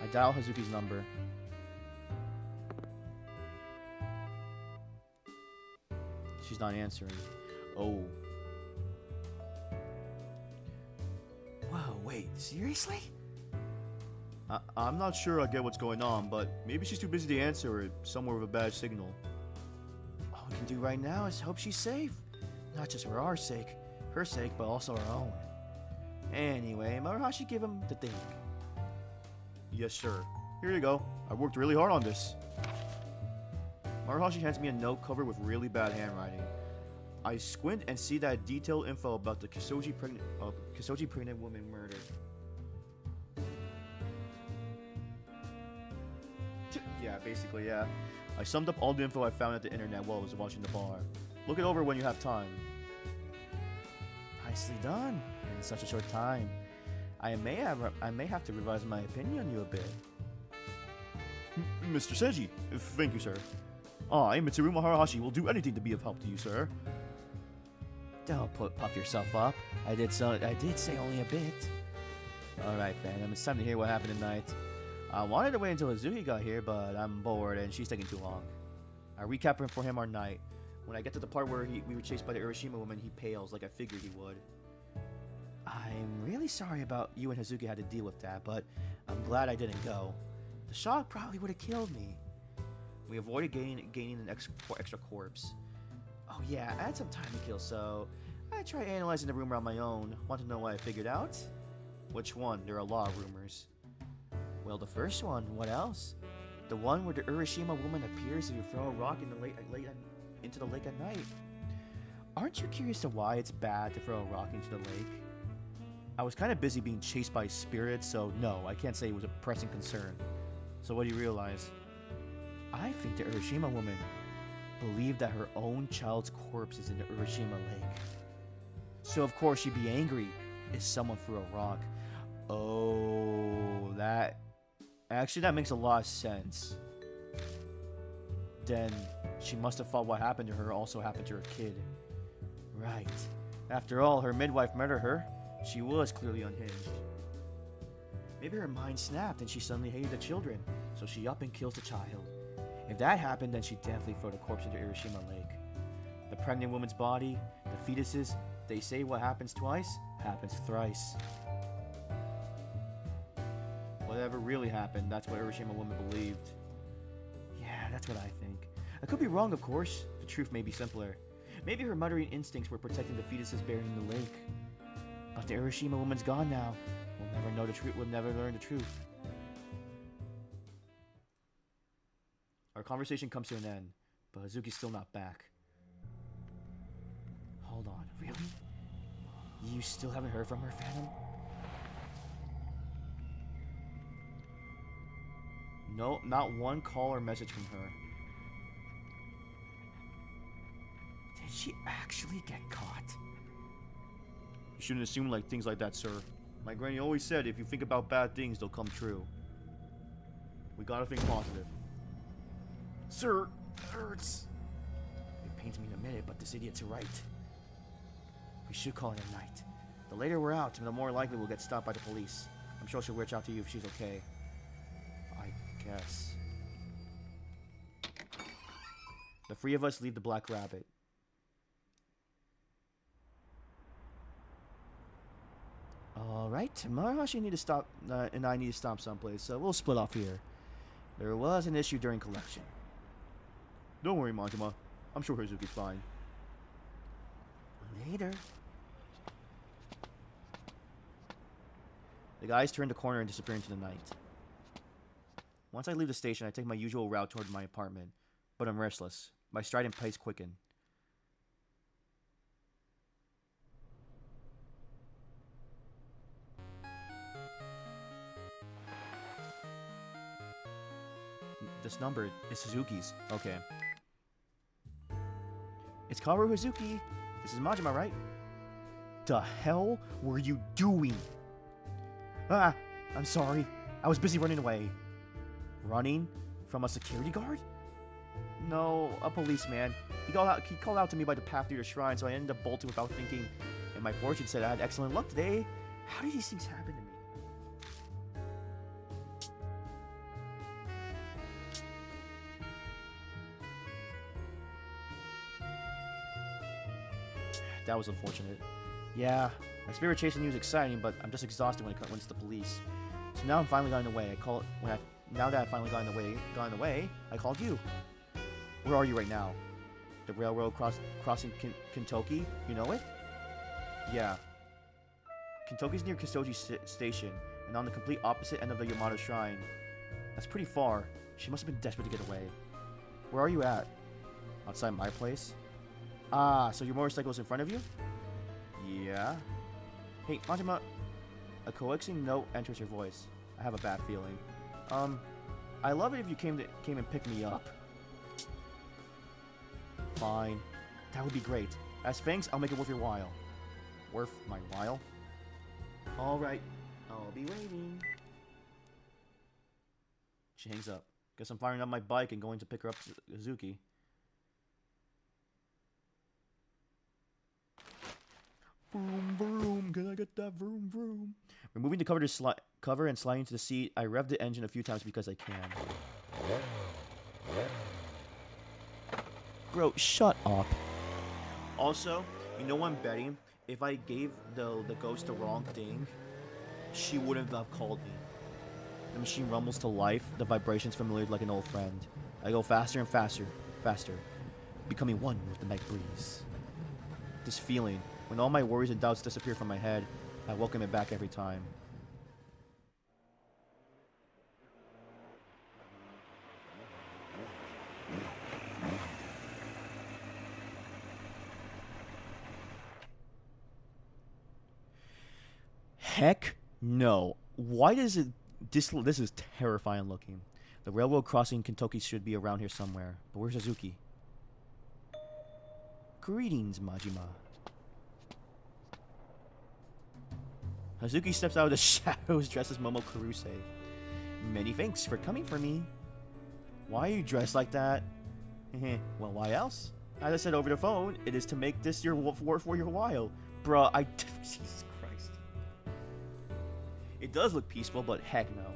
I dial Hazuki's number. She's not answering. Oh. Whoa, wait, seriously? I'm not sure I get what's going on, but maybe she's too busy to answer or somewhere with a bad signal. All we can do right now is hope she's safe. Not just for our sake, her sake, but also our own. Anyway, Murahashi give him the thing. Yes, sir. Here you go. I worked really hard on this. Murahashi hands me a note covered with really bad handwriting. I squint and see that detailed info about the Kisoji pregnant woman murder. Yeah, basically, yeah. I summed up all the info I found at the internet while I was watching the bar. Look it over when you have time. Nicely done. In such a short time. I may have to revise my opinion on you a bit. Mr. Seiji, thank you, sir. I, Mitsuru Murahashi, will do anything to be of help to you, sir. Don't puff yourself up. I did say only a bit. Alright, fam, it's time to hear what happened tonight. I wanted to wait until Hazuki got here, but I'm bored and she's taking too long. I recap for him our night. When I get to the part where we were chased by the Urashima woman, he pales like I figured he would. I'm really sorry about you and Hazuki had to deal with that, but I'm glad I didn't go. The shock probably would have killed me. We avoided gaining an extra corpse. Oh yeah, I had some time to kill, so I tried analyzing the rumor on my own. Want to know what I figured out? Which one? There are a lot of rumors. Well, the first one. What else? The one where the Urashima woman appears if you throw a rock into the lake at night. Aren't you curious to why it's bad to throw a rock into the lake? I was kind of busy being chased by spirits, so no, I can't say it was a pressing concern. So what do you realize? I think the Urashima woman believed that her own child's corpse is in the Urashima lake. So of course she'd be angry if someone threw a rock. Oh, that makes a lot of sense. Then she must have thought what happened to her also happened to her kid. Right. After all, her midwife murdered her. She was clearly unhinged. Maybe her mind snapped and she suddenly hated the children, so she up and kills the child. If that happened, then she'd definitely throw the corpse into Urashima Lake. The pregnant woman's body, the fetuses, they say what happens twice, happens thrice. Whatever really happened, that's what Urashima woman believed. Yeah, that's what I think. I could be wrong, of course. The truth may be simpler. Maybe her mothering instincts were protecting the fetuses buried in the lake. But the Urashima woman's gone now. We'll never know the truth. We'll never learn the truth. Our conversation comes to an end, but Hazuki's still not back. Hold on, really? You still haven't heard from her, Phantom? No, not one call or message from her. Did she actually get caught? You shouldn't assume things like that, sir. My granny always said if you think about bad things, they'll come true. We gotta think positive. Sir, it hurts. It pains me to admit it, but this idiot's right. We should call it a night. The later we're out, the more likely we'll get stopped by the police. I'm sure she'll reach out to you if she's okay. I guess. The three of us leave the Black Rabbit. Alright, Marahashi need to stop, and I need to stop someplace, so we'll split off here. There was an issue during collection. Don't worry, Majima. I'm sure Hazuki's fine. Later. The guys turn the corner and disappear into the night. Once I leave the station, I take my usual route toward my apartment, but I'm restless. My stride and pace quicken. This number is Suzuki's. Okay. It's Kaoru Hazuki. This is Majima, right? The hell were you doing? Ah, I'm sorry. I was busy running away. Running? From a security guard? No, a policeman. He called out to me by the path through the shrine, so I ended up bolting without thinking. And my fortune said I had excellent luck today. How did these things happen to me? That was unfortunate. Yeah, my spirit chasing you is exciting, but I'm just exhausted when it's the police. So now I'm finally gotten away. Now that I finally gotten away, I called you. Where are you right now? The railroad crossing Kintoki? You know it? Yeah. Kintoki's near Kisoji Station, and on the complete opposite end of the Yamato Shrine. That's pretty far. She must have been desperate to get away. Where are you at? Outside my place? Ah, so your motorcycle is in front of you? Yeah. Hey, Majima. A coaxing note enters your voice. I have a bad feeling. I love it if you came and picked me up. Fine. That would be great. As thanks, I'll make it worth your while. Worth my while? Alright. I'll be waiting. She hangs up. Guess I'm firing up my bike and going to pick her up to Hazuki. Vroom vroom, can I get that vroom vroom? Removing the cover and sliding to the seat, I rev the engine a few times because I can. Bro, shut up. Also, you know what I'm betting? If I gave the ghost the wrong thing, she wouldn't have called me. The machine rumbles to life, the vibrations familiar like an old friend. I go faster and faster, becoming one with the night breeze. This feeling, when all my worries and doubts disappear from my head, I welcome it back every time. Heck no. Why does it... This is terrifying looking. The railroad crossing Kentucky should be around here somewhere. But where's Hazuki? Greetings, Majima. Hazuki steps out of the shadows dressed as Momo Kuruse. Many thanks for coming for me. Why are you dressed like that? Well, why else? As I said over the phone, it is to make this your for your while. Bruh, Jesus Christ. It does look peaceful, but heck no.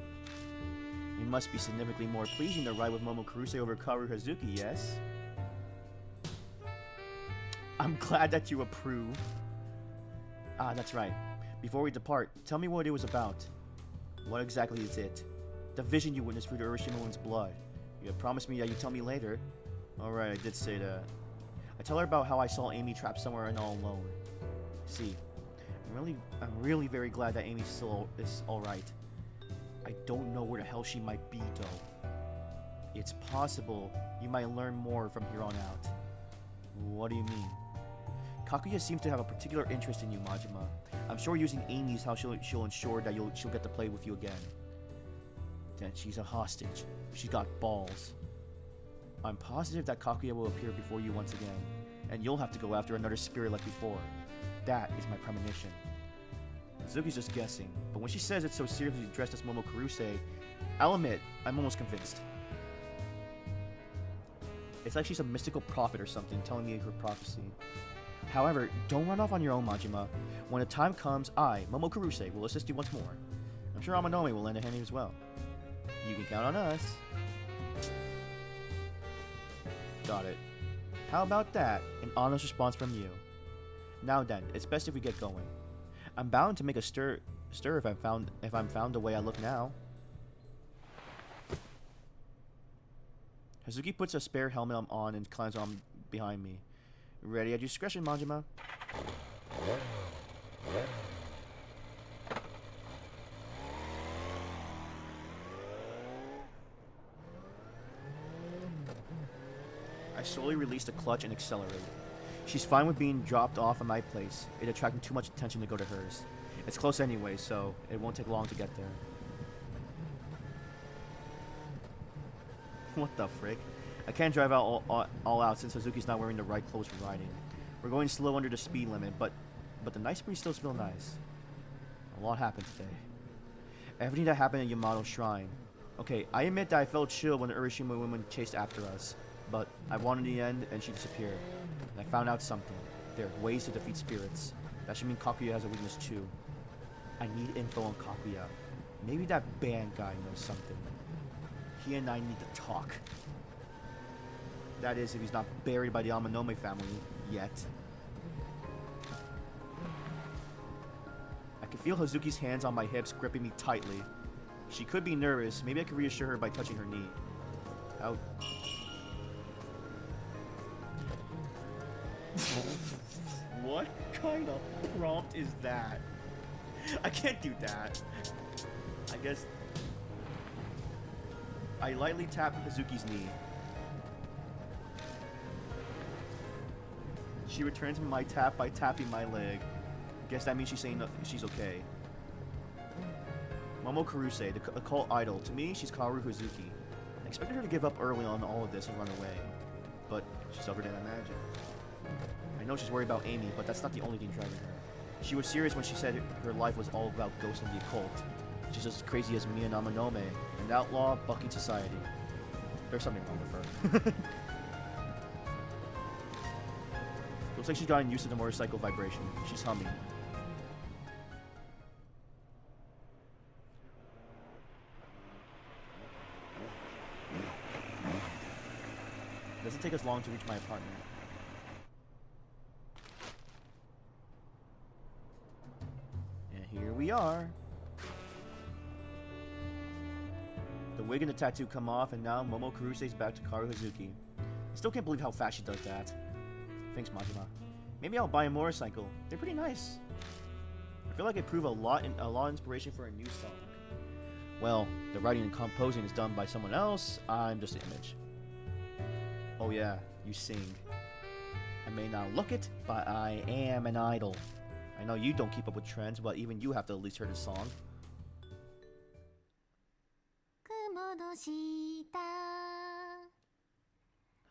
It must be significantly more pleasing to ride with Momo Kuruse over Kaoru Hazuki, yes? I'm glad that you approve. Ah, that's right. Before we depart, tell me what it was about. What exactly is it? The vision you witnessed through the Urashima woman's blood. You had promised me that you'd tell me later. Alright, I did say that. I tell her about how I saw Amy trapped somewhere and all alone. See, I'm really very glad that Amy still is alright. I don't know where the hell she might be though. It's possible you might learn more from here on out. What do you mean? Kaguya seems to have a particular interest in you, Majima. I'm sure using Amy is how she'll ensure that she'll get to play with you again. Then she's a hostage. She's got balls. I'm positive that Kaguya will appear before you once again, and you'll have to go after another spirit like before. That is my premonition. Zuki's just guessing, but when she says it's so seriously dressed as Momo Kuruse, I'll admit, I'm almost convinced. It's like she's a mystical prophet or something telling me her prophecy. However, don't run off on your own, Majima. When the time comes, I, Momo Kuruse, will assist you once more. I'm sure Amanome will lend a hand as well. You can count on us. Got it. How about that? An honest response from you. Now then, it's best if we get going. I'm bound to make a stir if I'm found the way I look now. Hazuki puts a spare helmet on and climbs on behind me. Ready at your discretion, Majima. I slowly release the clutch and accelerate. She's fine with being dropped off at my place. It attracting too much attention to go to hers. It's close anyway, so it won't take long to get there. What the frick? I can't drive out all out since Hazuki's not wearing the right clothes for riding. We're going slow under the speed limit, but the nice breeze still smells nice. A lot happened today. Everything that happened at Yamato's shrine. Okay, I admit that I felt chill when the Urashima woman chased after us, but I won in the end and she disappeared. And I found out something. There are ways to defeat spirits. That should mean Kaguya has a weakness too. I need info on Kaguya. Maybe that band guy knows something. He and I need to talk. That is, if he's not buried by the Amanome family yet. I can feel Hazuki's hands on my hips gripping me tightly. She could be nervous. Maybe I could reassure her by touching her knee. Ouch. What kind of prompt is that? I can't do that. I guess... I lightly tap Hazuki's knee. She returns my tap by tapping my leg. Guess that means she's saying she's okay. Momo Kuruse, the occult idol. To me, she's Kaoru Hazuki. I expected her to give up early on all of this and run away. But she suffered an imagine. I know she's worried about Amy, but that's not the only thing driving her. She was serious when she said her life was all about ghosts and the occult. She's just as crazy as me and Amanome, an outlaw bucking society. There's something wrong with her. Looks like she's gotten used to the motorcycle vibration. She's humming. Doesn't take us long to reach my apartment. And here we are. The wig and the tattoo come off, and now Momo Kuruse's back to Karu Hazuki. I still can't believe how fast she does that. Thanks, Majima. Maybe I'll buy a motorcycle. They're pretty nice. I feel like I prove a lot of inspiration for a new song. Well, the writing and composing is done by someone else. I'm just an image. Oh yeah, you sing. I may not look it, but I am an idol. I know you don't keep up with trends, but even you have to at least hear the song.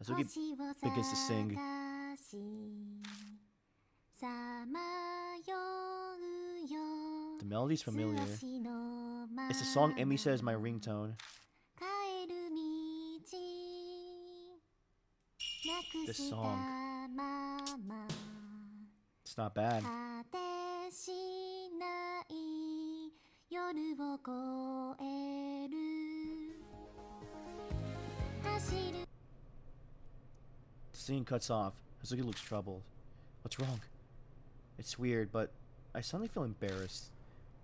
Hazuki begins to sing. The melody's familiar. It's the song Emi says is my ringtone. This song. It's not bad. The scene cuts off. Hazuki looks troubled. What's wrong? It's weird, but I suddenly feel embarrassed.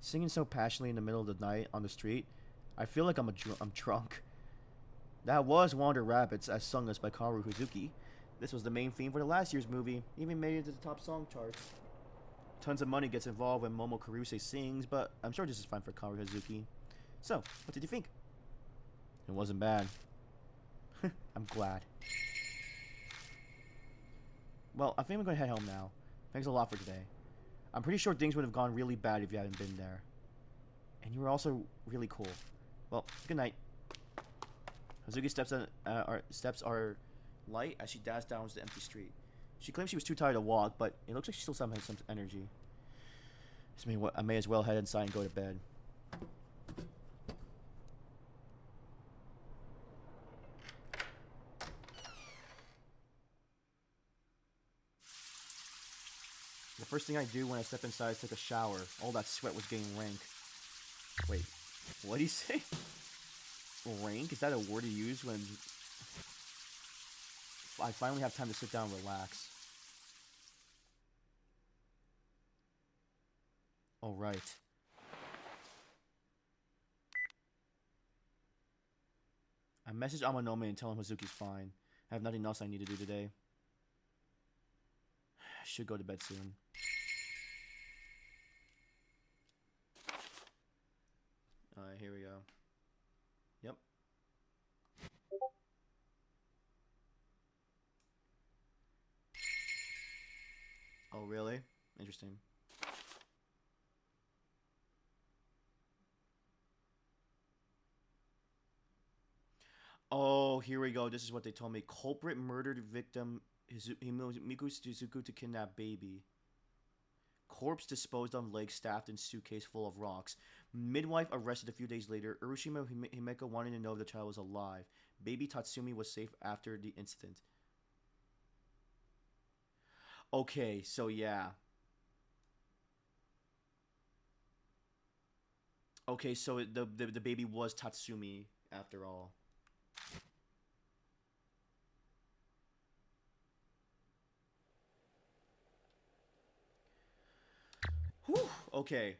Singing so passionately in the middle of the night on the street, I feel like I'm drunk. That was Wander Rabbits, as sung us by Karu Hazuki. This was the main theme for the last year's movie, even made it to the top song charts. Tons of money gets involved when Momo Kuruse sings, but I'm sure this is fine for Karu Hazuki. So, what did you think? It wasn't bad. I'm glad. Well, I think I'm gonna head home now. Thanks a lot for today. I'm pretty sure things would have gone really bad if you hadn't been there. And you were also really cool. Well, good night. Hazuki's steps are light as she dashed down the empty street. She claims she was too tired to walk, but it looks like she still has some energy. I may as well head inside and go to bed. The first thing I do when I step inside is take a shower. All that sweat was getting rank. Wait, what did he say? Rank? Is that a word you use when I finally have time to sit down and relax? Oh, right. I message Amanome and tell him Hazuki's fine. I have nothing else I need to do today. I should go to bed soon. Alright, here we go. Yep. Oh, really? Interesting. Oh, here we go. This is what they told me. Culprit murdered victim Miku Suzuku to kidnap baby. Corpse disposed on leg staffed in suitcase full of rocks. Midwife arrested a few days later. Urashima Himeka wanted to know if the child was alive. Baby Tatsumi was safe after the incident. Okay, so yeah. Okay, so the baby was Tatsumi after all. Whew, okay.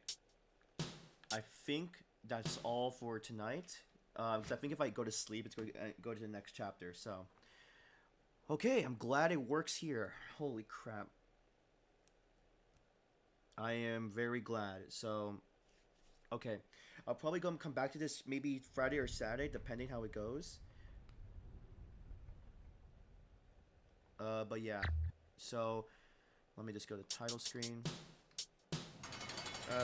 I think that's all for tonight. Because I think if I go to sleep, it's going to go to the next chapter. So, okay, I'm glad it works here. Holy crap. I am very glad. So, okay. I'll probably come back to this maybe Friday or Saturday, depending how it goes. But yeah. So, let me just go to title screen.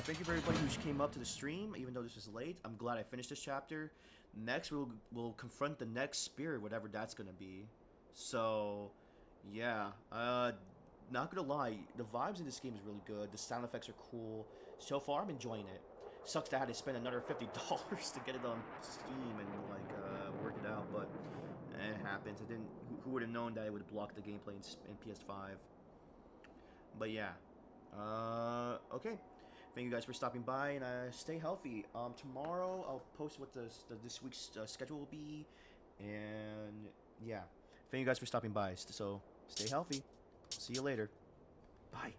Thank you for everybody who came up to the stream, even though this was late. I'm glad I finished this chapter. Next, we'll confront the next spirit, whatever that's gonna be. So, yeah. Not gonna lie, the vibes in this game is really good. The sound effects are cool. So far, I'm enjoying it. Sucks that I had to spend another $50 to get it on Steam and work it out, but it happens. It didn't. Who would have known that it would block the gameplay in PS5? But yeah. Okay. Thank you guys for stopping by, and stay healthy. Tomorrow I'll post what this week's schedule will be, and yeah. Thank you guys for stopping by. So stay healthy. See you later. Bye.